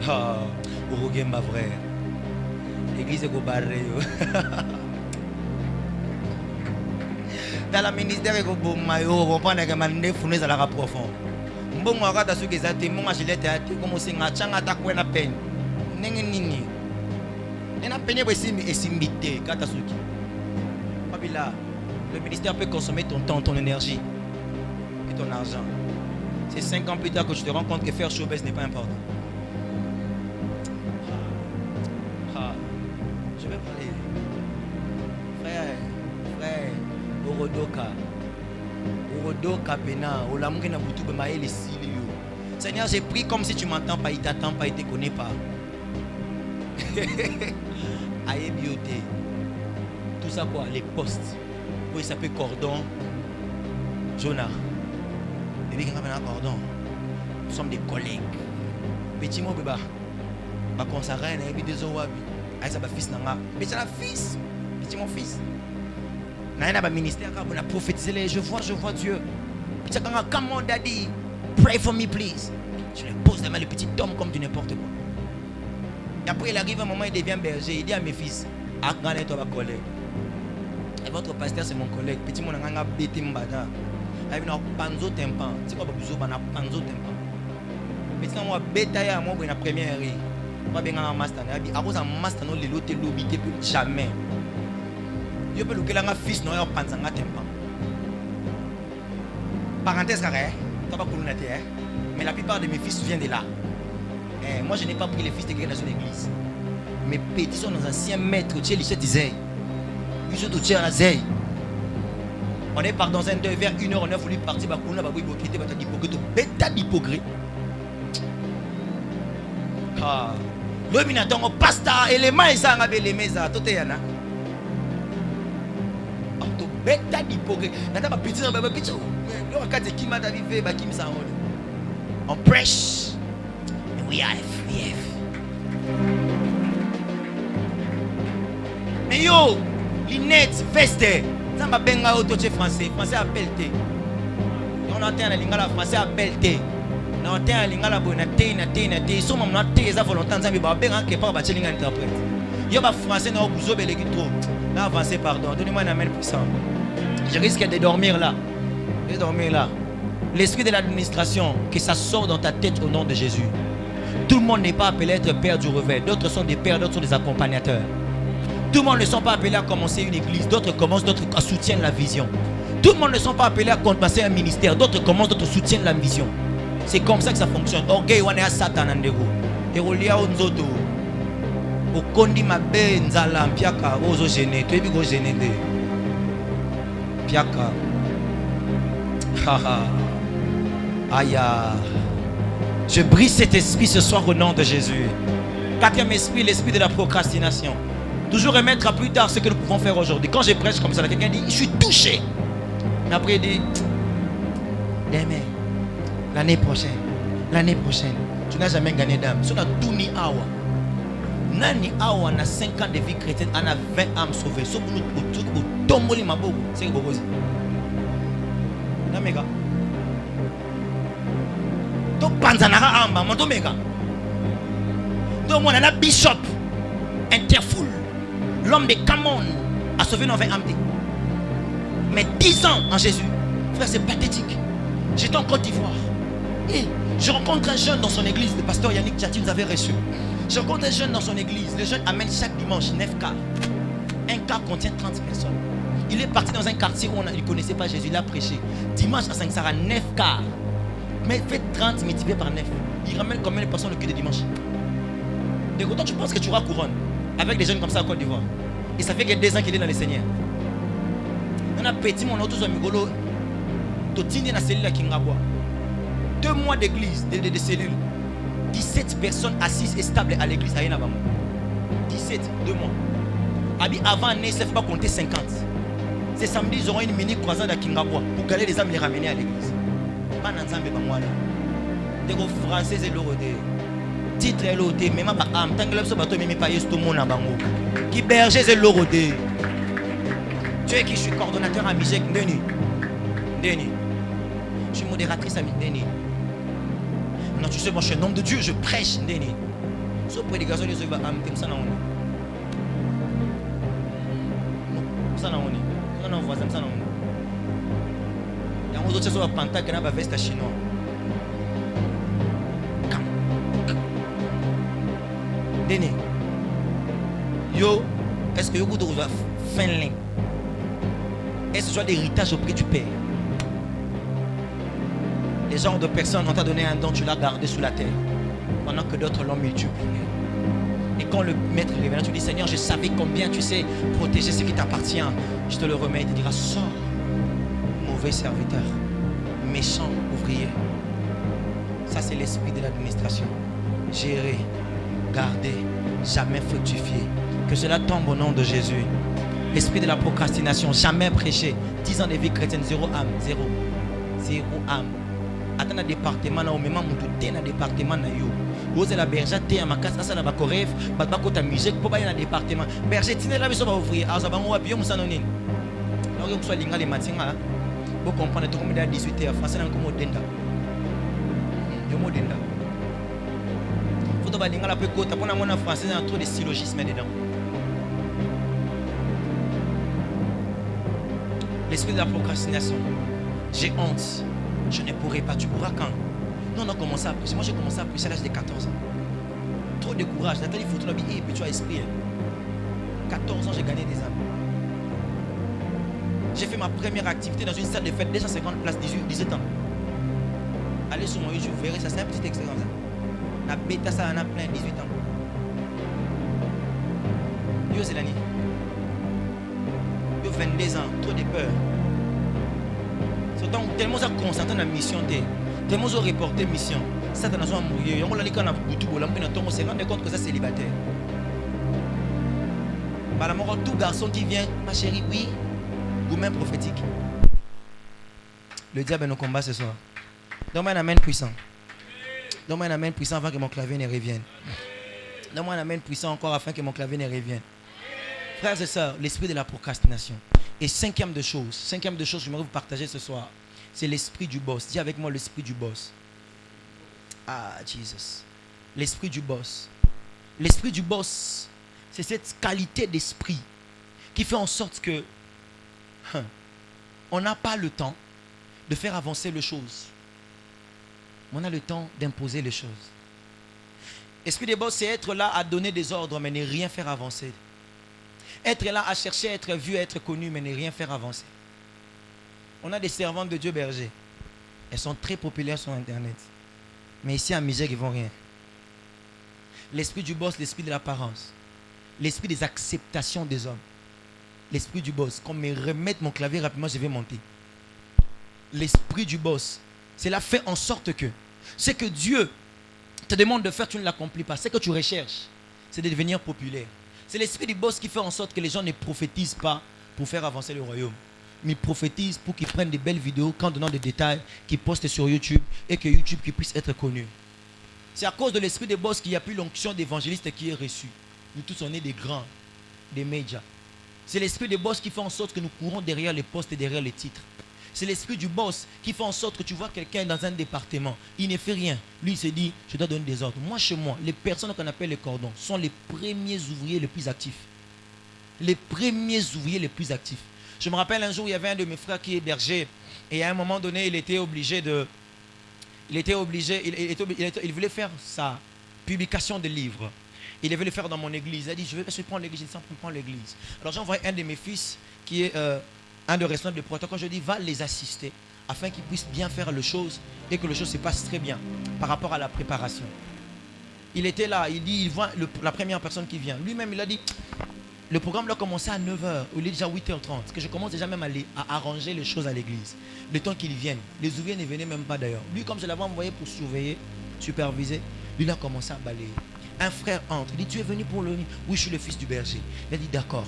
Ah, Okemba frère. L'église est gobarrée. Dans la ministère et au maillot, on prend des mandés fournis à la profond. Bon, moi, quand tu as ce que moi, je l'ai dit, comme si on a changé quoi na peine. N'engeni. On a peine pour s'imiter quand tu as ce qui. Pabila, le ministère peut consommer ton temps, ton énergie et ton argent. C'est 5 ans plus tard que tu te rends compte que faire showbiz n'est pas important. Je vais parler. Frère. Orodoka pena, olamuke na butu be maele silio. Seigneur, j'ai pris comme si tu m'entends pas, il t'attend pas, il te connaît pas. Aïe bioté. Tout ça quoi, les postes. Oui, ça peut cordon. Jonah. Bébé qui a un cordon. Nous sommes des collègues. Petit mot bébé. Ma consacrée, elle a des owabi. Aïe ça va fils nanga. Mais c'est la fils. Petit mon fils. Dans le ministère, on a prophétisé, je vois Dieu. Come on, daddy, pray for me, please. Je lui pose la main, le petit homme comme du n'importe quoi. Et après, il arrive un moment, il devient berger. Il dit à mes fils, et votre pasteur, c'est mon collègue. Petit mon a bêté mbada. Il a panzo tempan. C'est quoi besoin de panzo tempan? Petit moi bêta ya moi na première heure. Pas bien en master. Il dit à cause en master non les lotés l'obité plus jamais. Dieu peut le un fils non panzanga tempan. Parenthèse carré, mais la plupart de mes fils viennent de là. Moi je n'ai pas pris les fils de quelqu'un dans une église. Mes petits sont nos anciens maîtres, tu sais, les chefs disaient. Ils sont tous à la zeille. On est parti dans un 2 vers 1h, on a voulu partir, on a voulu quitter, on a dit bêta d'hypocrite. Ah, le minaton, pasta, élément, et ça, on a les maisons, tout est là. Bêta d'hypocrite. On prêche. We have. Mais yo, lunettes, veste. Ça m'a benga auto français. Français appelle T. On entend la lingala français appelle T. On entend la lingala bonne T. Ils sont maintenant T. Ça volontairement ça va benga que pas bâtir l'inga interprète. Yo ba français na obuzo beleki trop. Là avancez pardon. Donnez-moi un amen puissant. Je risque de dormir là. Et dormez là. L'esprit de l'administration, que ça sort dans ta tête au nom de Jésus. Tout le monde n'est pas appelé à être père du réveil. D'autres sont des pères, d'autres sont des accompagnateurs. Tout le monde ne sont pas appelés à commencer une église. D'autres commencent, d'autres soutiennent la vision. Tout le monde ne sont pas appelés à commencer un ministère. D'autres commencent, d'autres soutiennent la vision. C'est comme ça que ça fonctionne. Orgueil, on est à Satan. Et on lit à Onzoto. Au Kondi Mabe, Nzala, Piaka, Ozo Gene, tu es bien gêné. Piaka. Haha. Aïe. Je brise cet esprit ce soir au nom de Jésus. Quatrième esprit, l'esprit de la procrastination. Toujours remettre à plus tard ce que nous pouvons faire aujourd'hui. Quand je prêche comme ça, quelqu'un dit, je suis touché. Mais après il dit, demain, l'année prochaine, tu n'as jamais gagné d'âme. Si on a tout ni awa. Nani awa na 5 ans de vie chrétienne, on a 20 âmes sauvées. Sauf pour nous, tomboli maboko. C'est que vous non mais gars. Donc panzanara amba, mon mega. Donc on a la bishop, Interful, l'homme de Camon a sauvé nos 20 âmes. Mais 10 ans en Jésus, frère, c'est pathétique. J'étais en Côte d'Ivoire et je rencontre un jeune dans son église, le pasteur Yannick Tchati nous avait reçu. Je rencontre un jeune dans son église. Le jeune amène chaque dimanche 9 cars. Un car contient 30 personnes. Il est parti dans un quartier où il ne connaissait pas Jésus, il a prêché. Dimanche à 5 Sarah, 9 cars. Mais fait 30 multiplié par 9. Il ramène combien de personnes le culte de dimanche? De côté, tu penses que tu auras couronne avec des jeunes comme ça en Côte d'Ivoire. Et ça fait que 2 ans qu'il est dans les Seigneurs. On a petit mon autre amigolo. Totine na cellule à Kingabwa. 2 mois d'église, de cellules. 17 personnes assises et stables à l'église à Yenabamo. 17, 2 mois. Avant, il ne faut pas compter 50. C'est samedi, ils auront une mini croisade à Kingabwa pour gagner les âmes et les ramener à l'église. Pas dans Zambé, des Français et l'Eurodé. Titre et l'Eurodé, même à Baham, tant que l'homme se bat, même pas tout le monde à Bango. Qui berger et l'Eurodé. Tu es qui je suis coordonnateur à Mijek, Ndeni. Je suis modératrice à Ndeni. Non, tu sais, moi je suis un homme de Dieu, je prêche, Ndeni. Sauf pour les gazons, ils vont amener ça dans le monde. Non, ça dans le monde. Non, on voit ça dans le monde. Il y a un autre qui sont à Panta qui n'a pas veste chinois. Ndeni. Yo, est-ce que vous avez fin de ligne? Est-ce que tu as l'héritage auprès du Père? Les genres de personnes, on t'a donné un don, tu l'as gardé sous la terre. Pendant que d'autres l'ont multiplié. Et quand le maître est revenu, tu dis, Seigneur, je savais combien tu sais protéger ce qui t'appartient. Je te le remets. Il te dira, sors, mauvais serviteur, méchant ouvrier. Ça, c'est l'esprit de l'administration. Gérer, garder, jamais fructifier. Que cela tombe au nom de Jésus. L'esprit de la procrastination, jamais prêcher. 10 ans de vie chrétienne, 0 âme, 0 âme. Attends un département, au même moment, un département. Vous avez la berger, tu es à ma casse, ça va correct, tu vas ta musique pour aller dans le département. Berger, tu es là, tu vas ouvrir. Alors, ça va bien, vous savez. Alors, vous soyez les matins, vous comprenez, tu es à 18h, français, c'est comme Denda. Denda. Il faut que tu aies un peu de côté, pour que français, il y a trop de syllogismes dedans. L'esprit de la procrastination. J'ai honte. Je ne pourrai pas. Tu pourras quand? Non, on a commencé à prêcher. Moi, j'ai commencé à prêcher à l'âge de 14 ans. Trop de courage. Nathalie, il faut te et puis tu as esprit. 14 ans, j'ai gagné des âmes. J'ai fait ma première activité dans une salle de fête, 250 places, 18 ans. Allez sur mon YouTube, vous verrez ça, c'est un petit extrait comme ça. La bêta, ça en a plein, 18 ans. Yo, c'est l'année. Yo, 22 ans, trop de peur. Tellement ça concentre dans la mission, tellement ça reporté mission. Ça dans la mourir. On l'a dit qu'on a beaucoup de temps, on s'est rendu compte que ça c'est célibataire. Par la mort, tout garçon qui vient, ma chérie, oui, vous-même prophétique. Le diable est nos combats ce soir. Donne-moi un amen puissant. Donne-moi un amen puissant avant que mon clavier ne revienne. Donne-moi un amen puissant encore afin que mon clavier ne revienne. Frères et sœurs, l'esprit de la procrastination. Et cinquième de chose, j'aimerais vous partager ce soir, c'est l'esprit du boss. Dis avec moi l'esprit du boss. Ah, Jesus. L'esprit du boss. L'esprit du boss, c'est cette qualité d'esprit qui fait en sorte que on n'a pas le temps de faire avancer les choses. On a le temps d'imposer les choses. Esprit de boss, c'est être là à donner des ordres, mais ne rien faire avancer. Être là à chercher à être vu, à être connu, mais ne rien faire avancer. On a des servantes de Dieu berger. Elles sont très populaires sur Internet. Mais ici, à Misère, ils ne vont rien. L'esprit du boss, l'esprit de l'apparence. L'esprit des acceptations des hommes. L'esprit du boss. Qu'on me remette mon clavier rapidement, je vais monter. L'esprit du boss. Cela fait en sorte que ce que Dieu te demande de faire, tu ne l'accomplis pas. Ce que tu recherches, c'est de devenir populaire. C'est l'esprit du boss qui fait en sorte que les gens ne prophétisent pas pour faire avancer le royaume. Mais ils prophétisent pour qu'ils prennent des belles vidéos, qu'en donnant des détails, qu'ils postent sur YouTube et que YouTube puisse être connu. C'est à cause de l'esprit des boss qu'il n'y a plus l'onction d'évangéliste qui est reçue. Nous tous, on est des grands, des médias. C'est l'esprit des boss qui fait en sorte que nous courons derrière les postes et derrière les titres. C'est l'esprit du boss qui fait en sorte que tu vois quelqu'un dans un département. Il ne fait rien. Lui, il se dit, je dois donner des ordres. Moi, chez moi, les personnes qu'on appelle les cordons sont les premiers ouvriers les plus actifs. Les premiers ouvriers les plus actifs. Je me rappelle un jour, il y avait un de mes frères qui est berger. Et à un moment donné, il était obligé de... Il voulait faire sa publication de livres. Il devait le faire dans mon église. Il a dit, je vais prendre l'église. Il dit, prends l'église. Alors j'ai envoyé un de mes fils qui est un des responsables de protocole. Je lui ai dit, va les assister afin qu'ils puissent bien faire les choses et que les choses se passent très bien par rapport à la préparation. Il était là, il dit, il voit la première personne qui vient. Lui-même, il a dit, le programme doit commencer à 9h, il est déjà 8h30, que je commence déjà même à arranger les choses à l'église. Le temps qu'ils viennent. Les ouvriers ne venaient même pas d'ailleurs. Lui, comme je l'avais envoyé pour surveiller, superviser, lui, il a commencé à balayer. Un frère entre, il dit, tu es venu pour le... Oui, je suis le fils du berger. Il a dit, d'accord.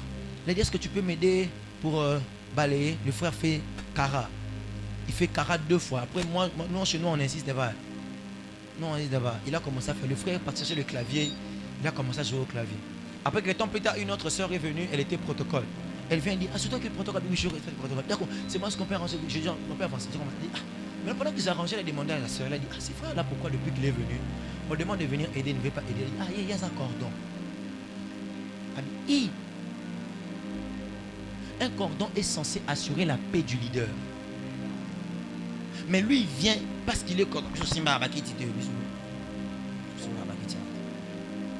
Il a dit, est-ce que tu peux m'aider pour balayer? Le frère fait Kara. Il fait Kara 2 fois. Après, nous, chez nous, on insiste d'abord. Nous, on insiste d'abord. Il a commencé à faire. Le frère est parti chercher le clavier. Il a commencé à jouer au clavier. Après quelques temps plus tard, une autre soeur est venue. Elle était protocole. Elle vient et dit, ah, c'est toi qui es protocole? Oui, je suis protocole. D'accord, c'est moi ce qu'on peut arranger. Je dis, on peut avancer. Elle dit, ah. Mais pendant qu'ils arrangeaient, elle a demandé à la soeur. Elle a dit, ah, c'est frère là, pourquoi depuis qu'il est venu, on demande de venir aider, il ne veut pas aider. Elle dit, ah, il y a un cordon. Elle dit, un cordon est censé assurer la paix du leader. Mais lui, il vient parce qu'il est cordon.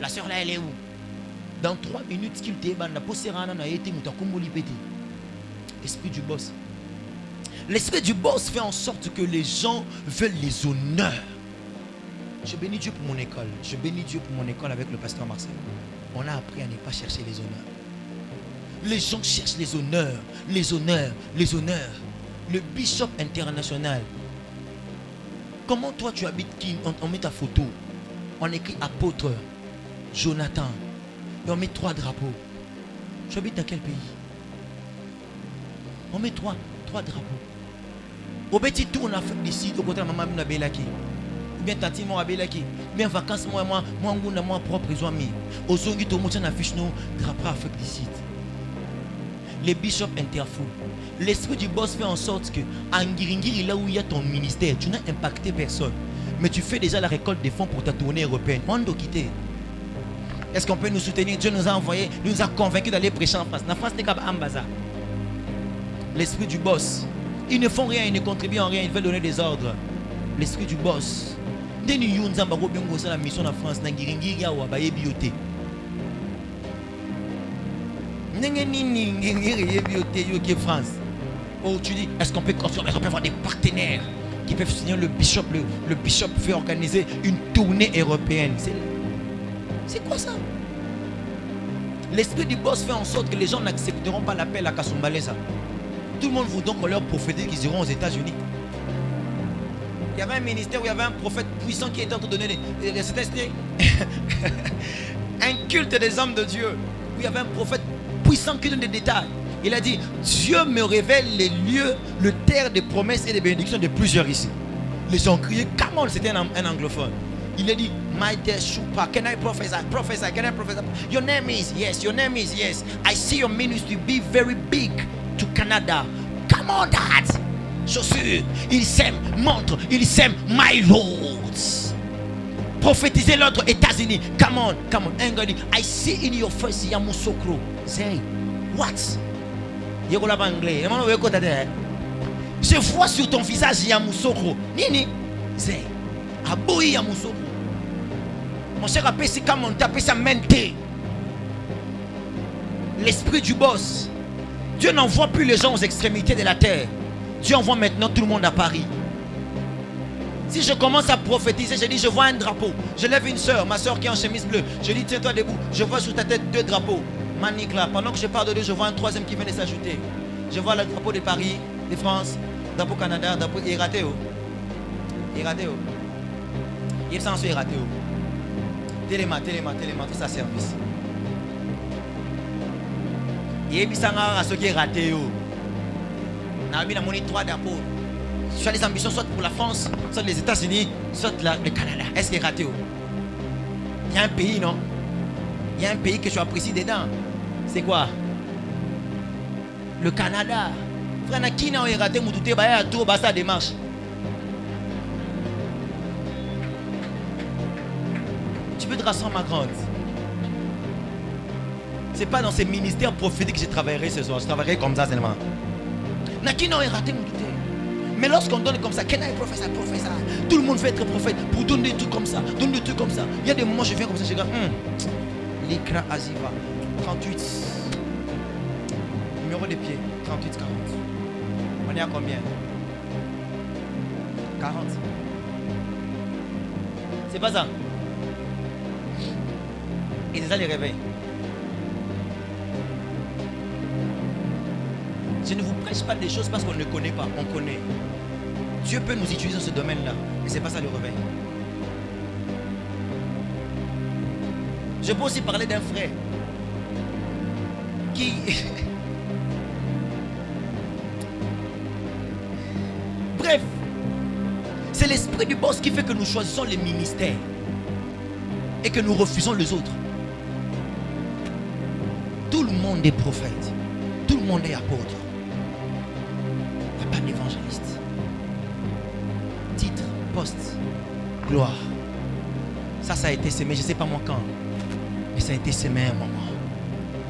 La soeur là, elle est où? Dans 3 minutes, qu'il te ban, la posserana n'a été mutakumboli pété. Esprit du boss. L'esprit du boss fait en sorte que les gens veulent les honneurs. Je bénis Dieu pour mon école. Je bénis Dieu pour mon école avec le pasteur Marcel. On a appris à ne pas chercher les honneurs. Les gens cherchent les honneurs, les honneurs, les honneurs. Le bishop international. Comment toi tu habites qui? On met ta photo. On écrit apôtre Jonathan. Et on met 3 drapeaux. Tu habites dans quel pays? On met 3 drapeaux. Au petit tour on a fait ici, au côté de maman Muna Belaki. Ou bien Tati Moura Belaki. Ou bien vacances, moi, propre, ils ont mis. Au Zongi, tout le monde affiche nos drapeaux Afrique d'ici. Les bishops interfous. L'esprit du boss fait en sorte que, en Ngiringiri, là où il y a ton ministère, tu n'as impacté personne. Mais tu fais déjà la récolte des fonds pour ta tournée européenne. On doit quitter. Est-ce qu'on peut nous soutenir? Dieu nous a envoyés, nous a convaincus d'aller prêcher en France. La France n'est qu'un bazar. L'esprit du boss. Ils ne font rien, ils ne contribuent en rien, ils veulent donner des ordres. L'esprit du boss. Dès que nous avons la mission en France, nous avons France. Oh, tu dis, est-ce qu'on peut construire, est-ce qu'on peut avoir des partenaires qui peuvent signer le bishop? Le bishop fait organiser une tournée européenne. C'est quoi ça? L'esprit du boss fait en sorte que les gens n'accepteront pas l'appel à Kasumbalesa. Tout le monde veut donc qu'on leur prophétise qu'ils iront aux États-Unis. Il y avait un ministère où il y avait un prophète puissant qui était en train de donner un culte des hommes de Dieu. Où il y avait un prophète puissant qui donne des détails. Il a dit, Dieu me révèle les lieux, le terre des promesses et des bénédictions de plusieurs ici. Les gens criaient, comment? C'était un anglophone. Il a dit, my dear Shupa, can I prophesy? Prophesy, can I prophesy? Your name is yes. I see your ministry be very big to Canada. Come on, Dad. Chaussures, il sème, montre, il sème, my lords. Prophétisez l'autre États-Unis. Come on. Un gars dit, I see in your face Yamoussoukro. Say, what? Yegola anglais. Je vois sur ton visage Yamousoko. Nini? C'est Aboui Yamousoko. Mon cher appelle c'est comme on t'appelle ça mente. L'esprit du boss. Dieu n'envoie plus les gens aux extrémités de la terre. Dieu envoie maintenant tout le monde à Paris. Si je commence à prophétiser, je dis je vois un drapeau. Je lève une soeur, ma soeur qui est en chemise bleue. Je dis tiens-toi debout. Je vois sur ta tête 2 drapeaux. Manique là. Pendant que je parle de 2, je vois un 3e qui vient de s'ajouter. Je vois le drapeau de Paris, de France, drapeau Canada, drapeau Irateo. Irateo. Il s'en suit Irateo. Téléma, tout ça service. Il y a ce qui est raté. On a 3 drapeaux. Tu as des ambitions soit pour la France, soit les États-Unis, soit le Canada. Est-ce qu'il est raté? Il y a un pays, non? Il y a un pays que tu apprécies dedans. C'est quoi? Le Canada. Frère, qui n'a pas raté? Moutouté, bah, à tout, bah, ça démarche. Tu peux te rassurer, ma grande. C'est pas dans ces ministères prophétiques que je travaillerai ce soir. Je travaillerai comme ça seulement. Qui n'a pas raté? Moutouté. Mais lorsqu'on donne comme ça, professeur, tout le monde veut être prophète pour donner des trucs comme ça, donner des trucs comme ça. Il y a des moments je viens comme ça, je regarde, l'écran Aziva, 38, numéro des pieds, 38, 40. On est à combien? 40. C'est pas ça. Et c'est ça les réveils. Je ne vous prêche pas des choses parce qu'on ne connaît pas, on connaît. Dieu peut nous utiliser dans ce domaine-là, mais ce n'est pas ça le réveil. Je peux aussi parler d'un frère qui... Bref, c'est l'esprit du boss qui fait que nous choisissons les ministères et que nous refusons les autres. Tout le monde est prophète, tout le monde est apôtre. Il n'y a pas d'évangéliste. Titre, poste, gloire. Ça a été semé, je ne sais pas moi quand, mais ça a été semé à un moment.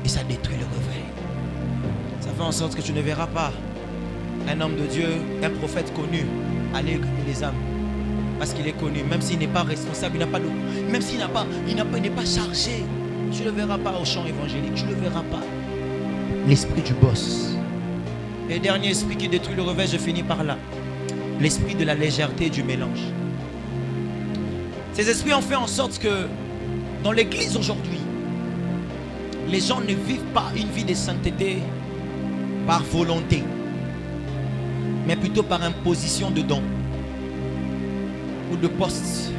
Et ça détruit le réveil. Ça fait en sorte que tu ne verras pas un homme de Dieu, un prophète connu, aller gagner les âmes. Parce qu'il est connu, même s'il n'est pas responsable, même s'il n'est pas chargé, tu ne le verras pas au champ évangélique, tu ne le verras pas. L'esprit du boss. Et dernier esprit qui détruit le réveil, je finis par là. L'esprit de la légèreté et du mélange. Ces esprits ont fait en sorte que dans l'église aujourd'hui, les gens ne vivent pas une vie de sainteté par volonté, mais plutôt par imposition de dons ou de postes.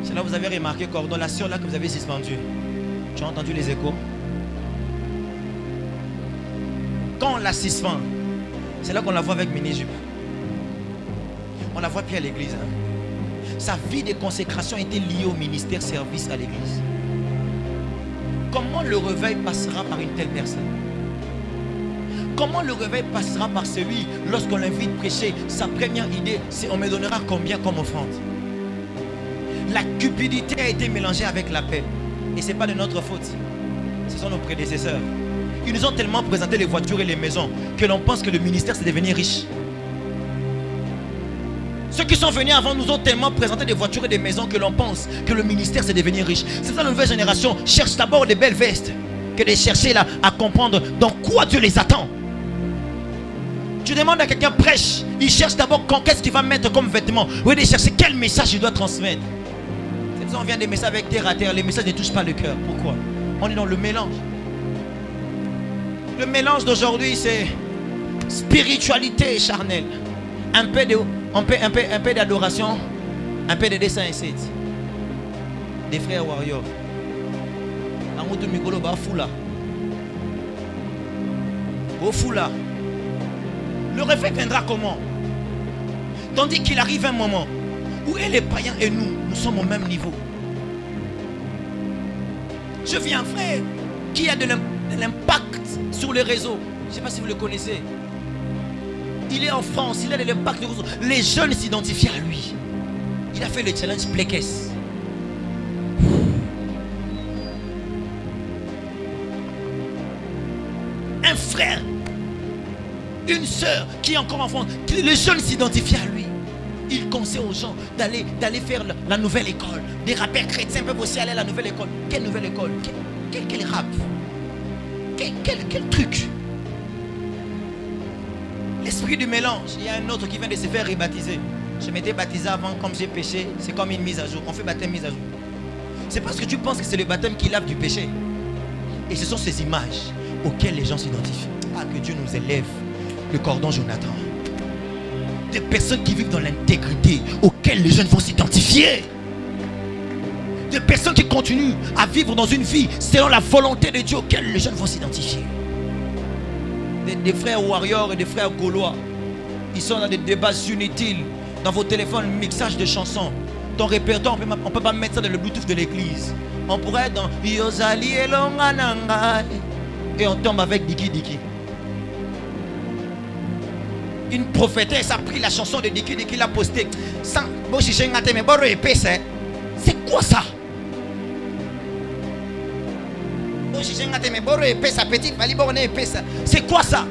C'est là que vous avez remarqué, Cordon, la sœur là que vous avez suspendue. Tu as entendu les échos? Quand on la suspend, c'est là qu'on la voit avec mini-jupe. On la voit plus à l'église. Sa vie de consécration était liée au ministère service à l'église. Comment le réveil passera par une telle personne? Comment le réveil passera par celui, lorsqu'on l'invite à prêcher, sa première idée, c'est on me donnera combien comme offrande? La cupidité a été mélangée avec la paix. Et ce n'est pas de notre faute. Ce sont nos prédécesseurs. Ils nous ont tellement présenté les voitures et les maisons que l'on pense que le ministère c'est devenir riche. Ceux qui sont venus avant nous ont tellement présenté des voitures et des maisons que l'on pense que le ministère c'est devenir riche. C'est ça la nouvelle génération cherche d'abord des belles vestes que de chercher là à comprendre dans quoi Dieu les attend. Tu demandes à quelqu'un prêche, il cherche d'abord qu'est-ce qu'il va mettre comme vêtement. Oui, de chercher quel message il doit transmettre. C'est pour ça qu'on vient des messages avec terre à terre. Les messages ne touchent pas le cœur. Pourquoi? On est dans le mélange. Le mélange d'aujourd'hui c'est spiritualité charnelle. Un peu d'adoration, un peu de dessin ici. Des frères warriors. Amutu mikolo ba fula. Au fula. Le réveil viendra comment? Tandis qu'il arrive un moment où les païens et nous sommes au même niveau. Je vis un frère qui a de l'impact sur les réseaux. Je ne sais pas si vous le connaissez. Il est en France, il a de l'impact sur les réseaux. Les jeunes s'identifient à lui. Il a fait le challenge Plekes. Un frère, une sœur qui est encore enfant, les jeunes s'identifient à lui. Il conseille aux gens d'aller faire la nouvelle école. Des rappeurs chrétiens peuvent aussi aller à la nouvelle école. Quelle nouvelle école? Quel rap? Quel truc? L'esprit du mélange. Il y a un autre qui vient de se faire rebaptiser. Je m'étais baptisé avant, comme j'ai péché, c'est comme une mise à jour. On fait baptême, mise à jour. C'est parce que tu penses que c'est le baptême qui lave du péché. Et ce sont ces images auxquelles les gens s'identifient. Ah, que Dieu nous élève le cordon Jonathan. Des personnes qui vivent dans l'intégrité, auxquelles les jeunes vont s'identifier. Des personnes qui continuent à vivre dans une vie selon la volonté de Dieu, auxquelles les jeunes vont s'identifier. Des frères warriors et des frères gaulois, ils sont dans des débats inutiles. Dans vos téléphones, mixage de chansons. Ton répertoire, on ne peut pas mettre ça dans le Bluetooth de l'église. On pourrait être dans Yozali et Longananga. Et on tombe avec Diki Diki. Une prophétesse a pris la chanson de Diki Diki, l'a postée. C'est quoi ça? C'est quoi ça?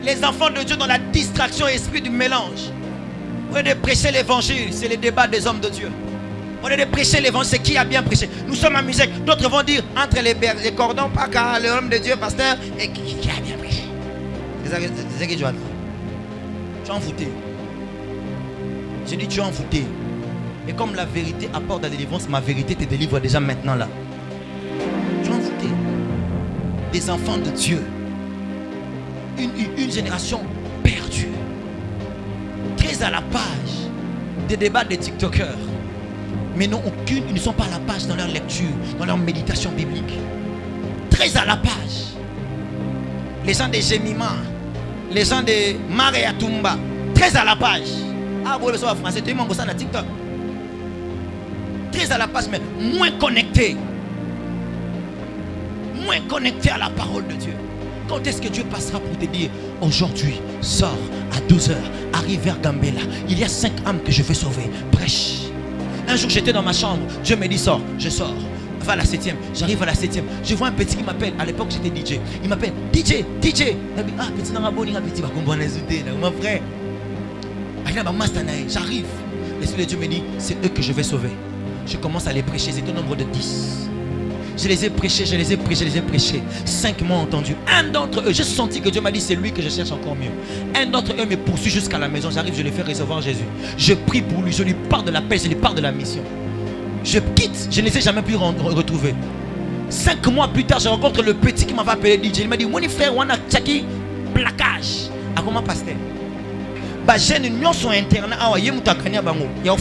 Les enfants de Dieu dans la distraction, esprit du mélange. On est de prêcher l'évangile, c'est le débat des hommes de Dieu. On est de prêcher l'évangile, c'est qui a bien prêché. Nous sommes en musique, d'autres vont dire entre les cordons, pas car l'homme de Dieu, pasteur, et qui a bien prêché. C'est ça que tu as dit. Tu es envoûté. J'ai dit tu es envoûté. Et comme la vérité apporte la délivrance, ma vérité te délivre déjà maintenant là. Tu es envoûté. Des enfants de Dieu. Une génération perdue. Très à la page des débats des TikTokers. Mais non, ils ne sont pas à la page dans leur lecture, dans leur méditation biblique. Très à la page. Les gens des Gemima, les gens de Maréatumba, très à la page. Ah, vous le savez en français, tu es mon bossa dans TikTok. Très à la page, mais moins connecté. Moins connecté à la parole de Dieu. Quand est-ce que Dieu passera pour te dire aujourd'hui, sors à 12h, arrive vers Gambela. Il y a 5 âmes que je veux sauver. Prêche. Un jour j'étais dans ma chambre, Dieu me dit sors, je sors. Va à la 7e, j'arrive à la 7e. Je vois un petit qui m'appelle, à l'époque j'étais DJ. Il m'appelle DJ. Ah, petit Nangaboni, petit mon frère. J'arrive. L'Esprit de Dieu me dit, c'est eux que je vais sauver. Je commence à les prêcher, c'est au nombre de 10. Je les ai prêchés. 5 m'ont entendu. Un d'entre eux, j'ai senti que Dieu m'a dit c'est lui que je cherche encore mieux. Un d'entre eux me poursuit jusqu'à la maison. J'arrive, je le fais recevoir Jésus. Je prie pour lui, je lui parle de l'appel, je lui parle de la mission. Je quitte, je ne les ai jamais pu retrouver. 5 mois plus tard, je rencontre le petit qui m'avait appelé DJ. Il m'a dit, mon frère, on a tchaki, plaquage. À comment pasteur? Bah, j'ai une union sur internet. Ah, ouais, il y a gagné bango. Il y a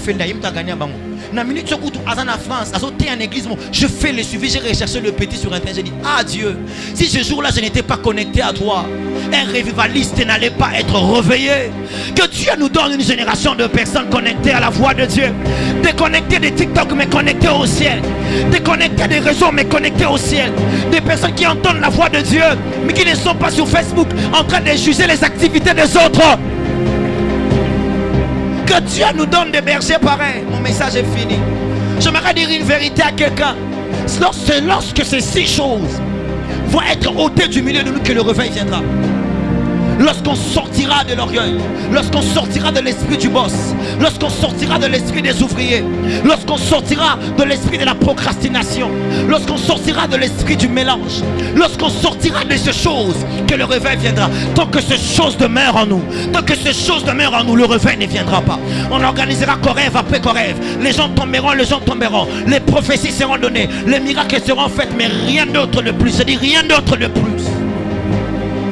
gagné bango. Na minute où en France, à sauter en église, je fais le suivi, j'ai recherché le petit sur internet. J'ai dit, ah Dieu, si ce jour-là je n'étais pas connecté à toi, un revivaliste n'allait pas être réveillé. Que Dieu nous donne une génération de personnes connectées à la voix de Dieu. Déconnectées des TikTok, mais connectées au ciel. Déconnectées des réseaux, mais connectées au ciel. Des personnes qui entendent la voix de Dieu, mais qui ne sont pas sur Facebook en train de juger les activités des autres. Que Dieu nous donne des bergers pareils. Mon message est fini. J'aimerais dire une vérité à quelqu'un. C'est lorsque ces 6 choses vont être ôtées du milieu de nous que le réveil viendra. Lorsqu'on sortira de l'orgueil, lorsqu'on sortira de l'esprit du boss, lorsqu'on sortira de l'esprit des ouvriers, lorsqu'on sortira de l'esprit de la procrastination, lorsqu'on sortira de l'esprit du mélange, lorsqu'on sortira de ces choses, que le réveil viendra. Tant que ces choses demeurent en nous, tant que ces choses demeurent en nous, le réveil ne viendra pas. On organisera Corève après Corève. Les gens tomberont, les prophéties seront données, les miracles seront faits, mais rien d'autre de plus. Je dis rien d'autre de plus.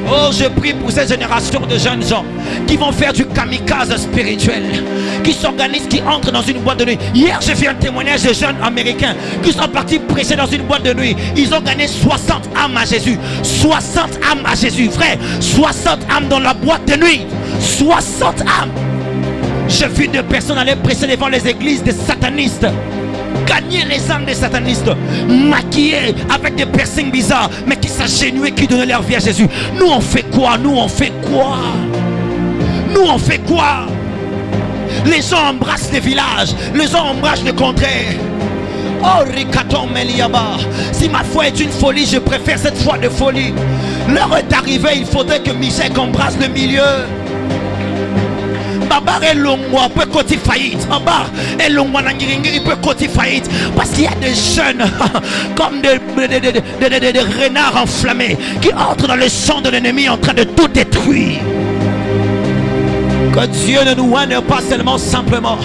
Oh, je prie pour cette génération de jeunes gens qui vont faire du kamikaze spirituel, qui s'organisent, qui entrent dans une boîte de nuit. Hier, j'ai vu un témoignage de jeunes américains qui sont partis prêcher dans une boîte de nuit. Ils ont gagné 60 âmes à Jésus. 60 âmes à Jésus, frère. 60 âmes dans la boîte de nuit. 60 âmes. J'ai vu des personnes aller prêcher devant les églises des satanistes. Gagner les âmes des satanistes, maquillés avec des piercings bizarres, mais qui s'agenouillaient, qui donnaient leur vie à Jésus. Nous on fait quoi? Les gens embrassent les villages, les gens embrassent les contrées. Oh, Rikaton Meliaba. Si ma foi est une folie, je préfère cette foi de folie. L'heure est arrivée, il faudrait que Michel embrasse le milieu. Babar et Longwa peut côté faillite. Babar et Longwa Nangiringi peut côté faillite. Parce qu'il y a des jeunes comme des renards enflammés qui entrent dans le champ de l'ennemi en train de tout détruire. Que Dieu ne nous oigne pas seulement simplement,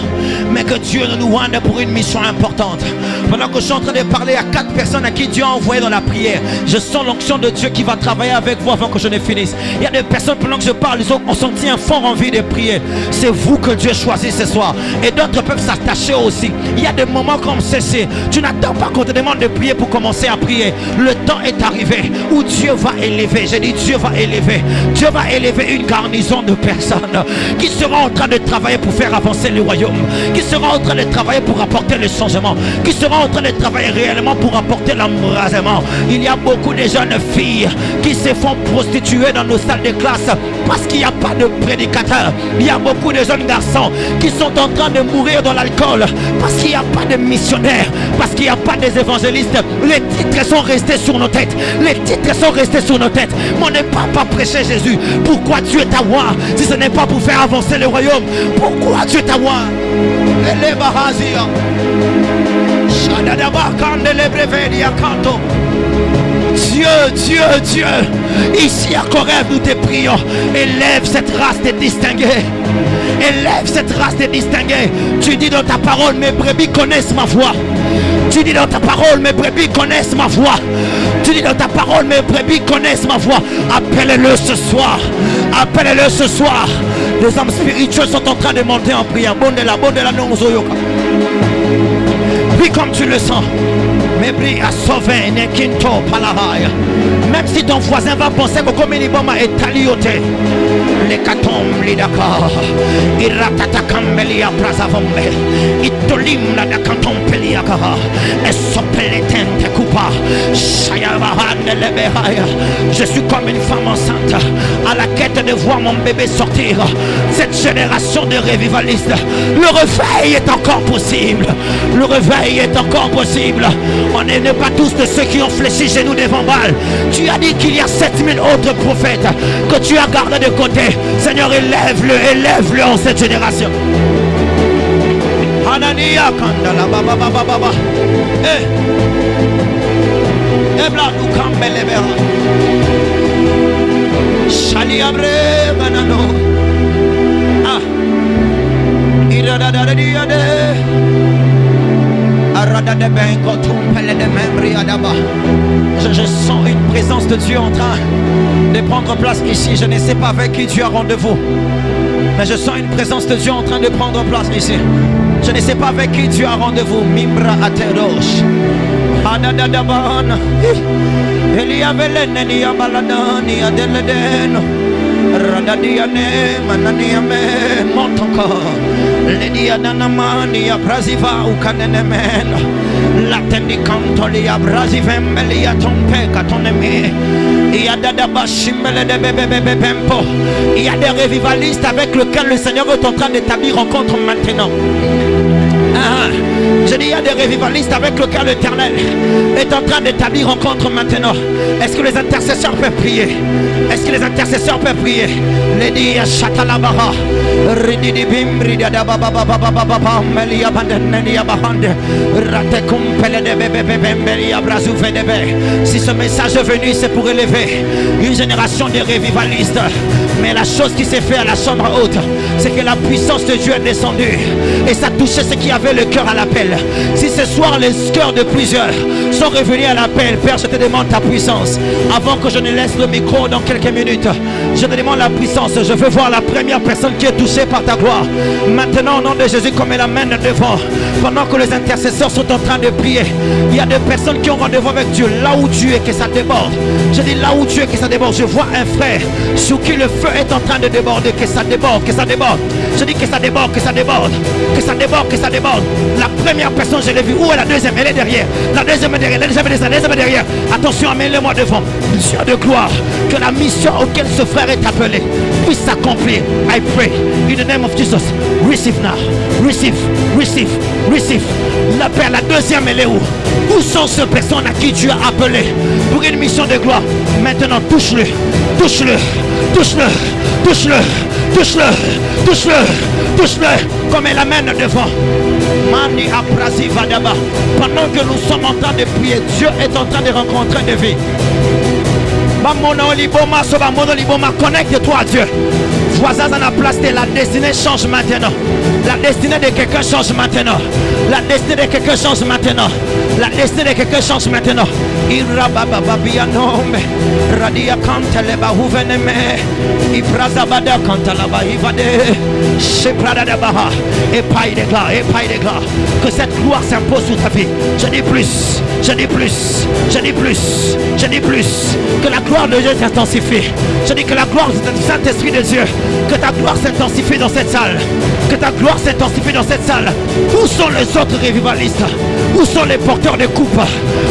mais que Dieu ne nous oigne pour une mission importante. Pendant que je suis en train de parler à 4 personnes à qui Dieu a envoyé dans la prière, je sens l'onction de Dieu qui va travailler avec vous avant que je ne finisse. Il y a des personnes pendant que je parle, ils ont senti un fort envie de prier. C'est vous que Dieu choisit ce soir. Et d'autres peuvent s'attacher aussi. Il y a des moments comme ceci. Tu n'attends pas qu'on te demande de prier pour commencer à prier. Le temps est arrivé où Dieu va élever. J'ai dit Dieu va élever. Dieu va élever une garnison de personnes qui sera en train de travailler pour faire avancer le royaume, qui sera en train de travailler pour apporter le changement, qui sera en train de travailler réellement pour apporter l'embrasement. Il y a beaucoup de jeunes filles qui se font prostituer dans nos salles de classe parce qu'il n'y a pas de prédicateur. Il y a beaucoup de jeunes garçons qui sont en train de mourir dans l'alcool parce qu'il n'y a pas de missionnaires, parce qu'il n'y a pas des évangélistes. Les titres sont restés sur nos têtes. Les titres sont restés sur nos têtes. Mais on n'est pas prêcher Jésus. Pourquoi Dieu t'a oint si ce n'est pas pour faire avancer le royaume? Pourquoi Dieu t'a oint? Dieu, ici à Corève nous te prions. Élève cette race de distingués. Élève cette race de distingués. Tu dis dans ta parole, mes brebis connaissent ma voix. Tu dis dans ta parole, mes brebis connaissent ma voix. Tu dis dans ta parole, mes brebis connaissent ma voix. Appelle-le ce soir. Appelle-le ce soir. Les hommes spirituels sont en train de monter en prière. Bondela, non zoyoka. Prie comme tu le sens. Mais prie à sauver Nekinto Palahaya. Même si ton voisin va penser que comme il est talioté. Les catombes, les Dakar. Iratatakambelia Prazavombe. Itolim la Dakantompeliakara. Et Sopeleten Kupa. Shayavahan Lebehaya. Je suis comme une femme enceinte à la quête de voir mon bébé sortir. Cette génération de revivalistes. Le réveil est encore possible. Le réveil est encore possible. On n'est pas tous de ceux qui ont fléchi genoux devant Baal. Tu as dit qu'il y a 7000 autres prophètes que tu as gardés de côté. Seigneur, élève-le en cette génération. Hanania Kandala Baba Baba Baba. Ebla Nukambelebera. Shaliabre Manano. Ah. Iradadadiade. Je sens une présence de Dieu en train de prendre place ici. Je ne sais pas avec qui Dieu a rendez-vous, mais je sens une présence de Dieu en train de prendre place ici. Je ne sais pas avec qui Dieu a rendez-vous. Mimbra aterosh. Adadadaban. Eliaveleni abaladani adeleden. Radadiane mananiame monte encore. Lady Adanamani Abraziva Ukanemen La Tendicantolia Brazivembelia Tompe Katoneme. Il y a Dadabashimele de Bébé Pempo. Il y a des revivalistes avec lesquels le Seigneur est en train d'établir rencontre maintenant. Je dis il y a des revivalistes avec lesquels l'Éternel est en train d'établir rencontre maintenant. Est-ce que les intercesseurs peuvent prier? Est-ce que les intercesseurs peuvent prier? Lady Chatalabara Rididi Bimri Dadababa Melia Bandenelia Bahande Ratekum Pele de Bébé Brazouve de Bé. Si ce message est venu, c'est pour élever une génération de revivalistes. Mais la chose qui s'est faite à la chambre haute, c'est que la puissance de Dieu est descendue et ça touchait ceux qui avaient le cœur à l'appel. Si ce soir les cœurs de plusieurs sont revenus à l'appel, Père, je te demande ta puissance. Avant que je ne laisse le micro dans quelques minutes, je te demande la puissance. Je veux voir la première personne qui est touchée par ta gloire. Maintenant, au nom de Jésus, comme elle amène devant, pendant que les intercesseurs sont en train de prier, il y a des personnes qui ont rendez-vous avec Dieu. Là où tu es, que ça déborde. Je dis là où tu es, que ça déborde. Je vois un frère sur qui le feu est en train de déborder. Que ça déborde, que ça déborde. Je dis que ça déborde, que ça déborde. Que ça déborde, que ça déborde. La première personne, je l'ai vue. Où est la deuxième? Elle est derrière. La deuxième est derrière. La deuxième est derrière. La deuxième est derrière. Attention, amène-le-moi devant. Dieu de gloire, que la mission auquel ce frère est appelé puisse s'accomplir. I pray in the name of Jesus. Receive now. Receive. Receive. Receive. La Père, la deuxième, elle est où? Où sont ces personnes à qui tu as appelé pour une mission de gloire? Maintenant, touche-le. Touche-le. Touche-le. Touche-le. Touche-le. Touche-le. Touche-le. Comme elle amène devant. Mani Aprasi Vadaba. Pendant que nous sommes en train de prier, Dieu est en train de rencontrer des vies. Connecte-toi à Dieu. Voisin à la place de la destinée change maintenant. La destinée de quelqu'un change maintenant. La destinée de quelqu'un change maintenant. La destinée de quelqu'un change maintenant. Irabababianome Radia Kanteleba Huveneme Ibrazabada Kantalaba Ivade Sheprada de Baha. Et paille de gloire. Que cette gloire s'impose sur ta vie. Je dis plus. Je dis plus. Je dis plus. Je dis plus. Que la gloire de Dieu s'intensifie. Je dis que la gloire du Saint-Esprit de Dieu, que ta gloire s'intensifie dans cette salle. Que ta gloire s'intensifie dans cette salle. Où sont les autres revivalistes? Où sont les porteurs de coupe?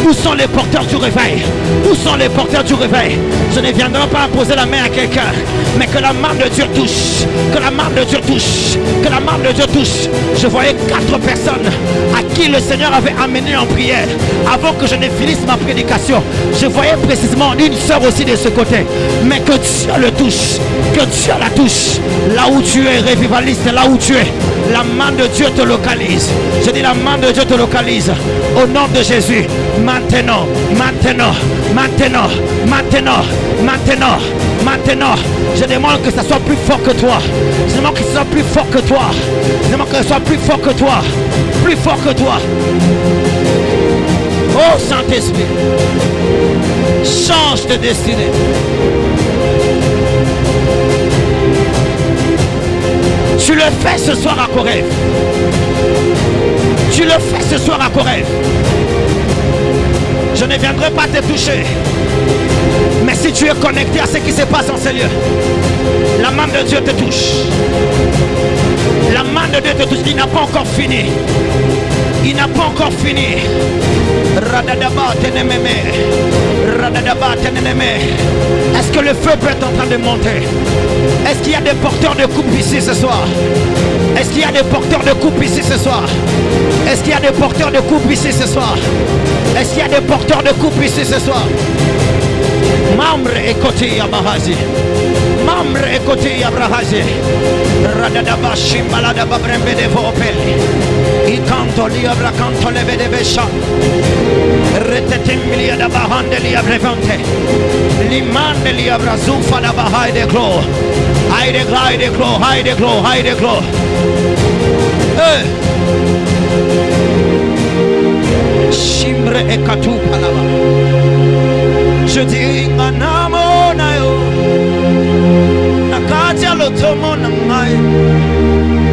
Où sont les porteurs du réveil? Où sont les porteurs du réveil? Je ne viendrai pas imposer la main à quelqu'un, mais que la main de Dieu touche. Que la main de Dieu touche. Que la main de Dieu touche. Je voyais 4 personnes à qui le Seigneur avait amené en prière. Avant que je ne finisse ma prédication, je voyais précisément une sœur aussi de ce côté. Mais que Dieu le touche. Que Dieu la touche. Là où tu es, révivaliste, là où tu es, la main de Dieu te localise. Je dis la main de Dieu te localise. Au nom de Jésus. Maintenant. Je demande que ça soit plus fort que toi. Je demande que ça soit plus fort que toi. Je demande que ça soit plus fort que toi. Plus fort que toi. Oh Saint-Esprit, change de destinée. Tu le fais ce soir à Corève. Tu le fais ce soir à Corève. Je ne viendrai pas te toucher. Mais si tu es connecté à ce qui se passe en ce lieu, la main de Dieu te touche. La main de Dieu te touche. Il n'a pas encore fini. Il n'a pas encore fini. Radadaba tenememe. Radadaba tenememe. Est-ce que le feu peut être en train de monter? Est-ce qu'il y a des porteurs de coupe ici ce soir? Est-ce qu'il y a des porteurs de coupe ici ce soir? Est-ce qu'il y a des porteurs de coupe ici ce soir? Est-ce qu'il y a des porteurs de coupe ici ce soir? Mamre et côté Abahazi. Mamre et côté Abrahazi. Radadaba Shimbaladaba Brembe de Vopeli. I canto liabra canto leve de Besha. Retetimlia da Bahande liabrevante. Limande liabra Zufa da Bahai de Glo. Hide de Glo, hide de Glo, hide de Glo. Shimbre e Katu Palava. Je dis Anamo Nayo. Nakaja Lotomo Namai.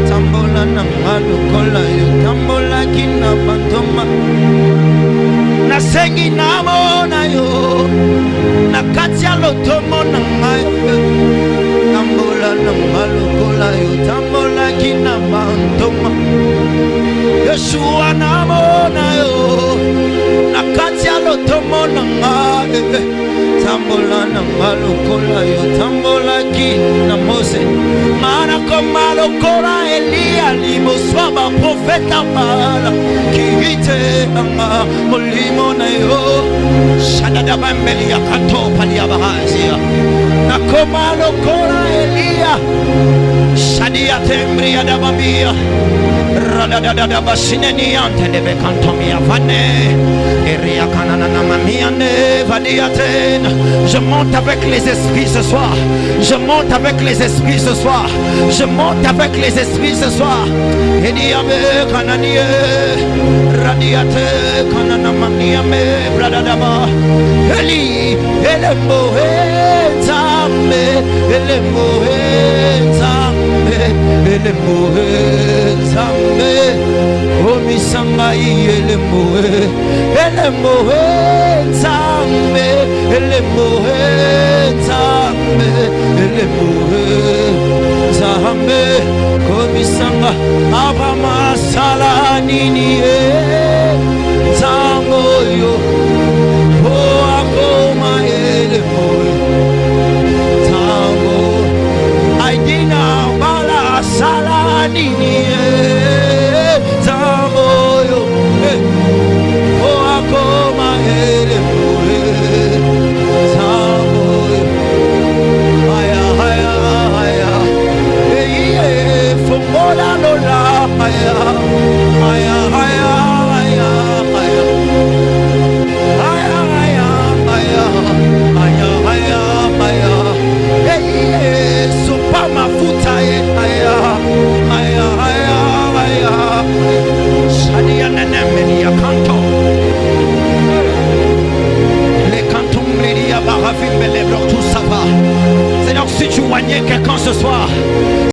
Tambola Namalu Kolayo. Tambola Kina Bantoma. Nasengi Namo Nayo. Nakaja Lotomo Namai. Tambola Namalu Kolayo. Tambola Kina Bantoma. Yeshua Namo Nayo. Nakaja Lotomo Namai. Tambola Namalu Kolayo. Tambola Kina Mose. Mana komalo kora Elia limo swaba profeta mala kiite anga molimo na yo shadada bambeli ya kato pali ya bahazia na komalo kora Elia shadia tembri ya dabamia radada basineni ante de bekantomia vane eria kanana na mamia ne vadiaten. Je monte avec les esprits ce soir. Je monte avec les esprits ce soir. Je monte avec les esprits ce soir. Ediabe kananie radiate kanana mamia me bradadaba eli elembo zambe elembo zambe elembo zambe omi sangai elembo zambe elembo zambe elembo zambe komisanga abama sala nini zango yo po akoma ele moyo zango aidina bala sala nini zango yo po akoma ele moyo zango haya haya haya fomola lola haya haya haya haya haya haya haya haya haya haya sopa mafuta haya haya haya haya shadia nenemeni ya kanto les cantons les ya barafim les blocs tout ça va. Seigneur, si tu oignais quelqu'un ce soir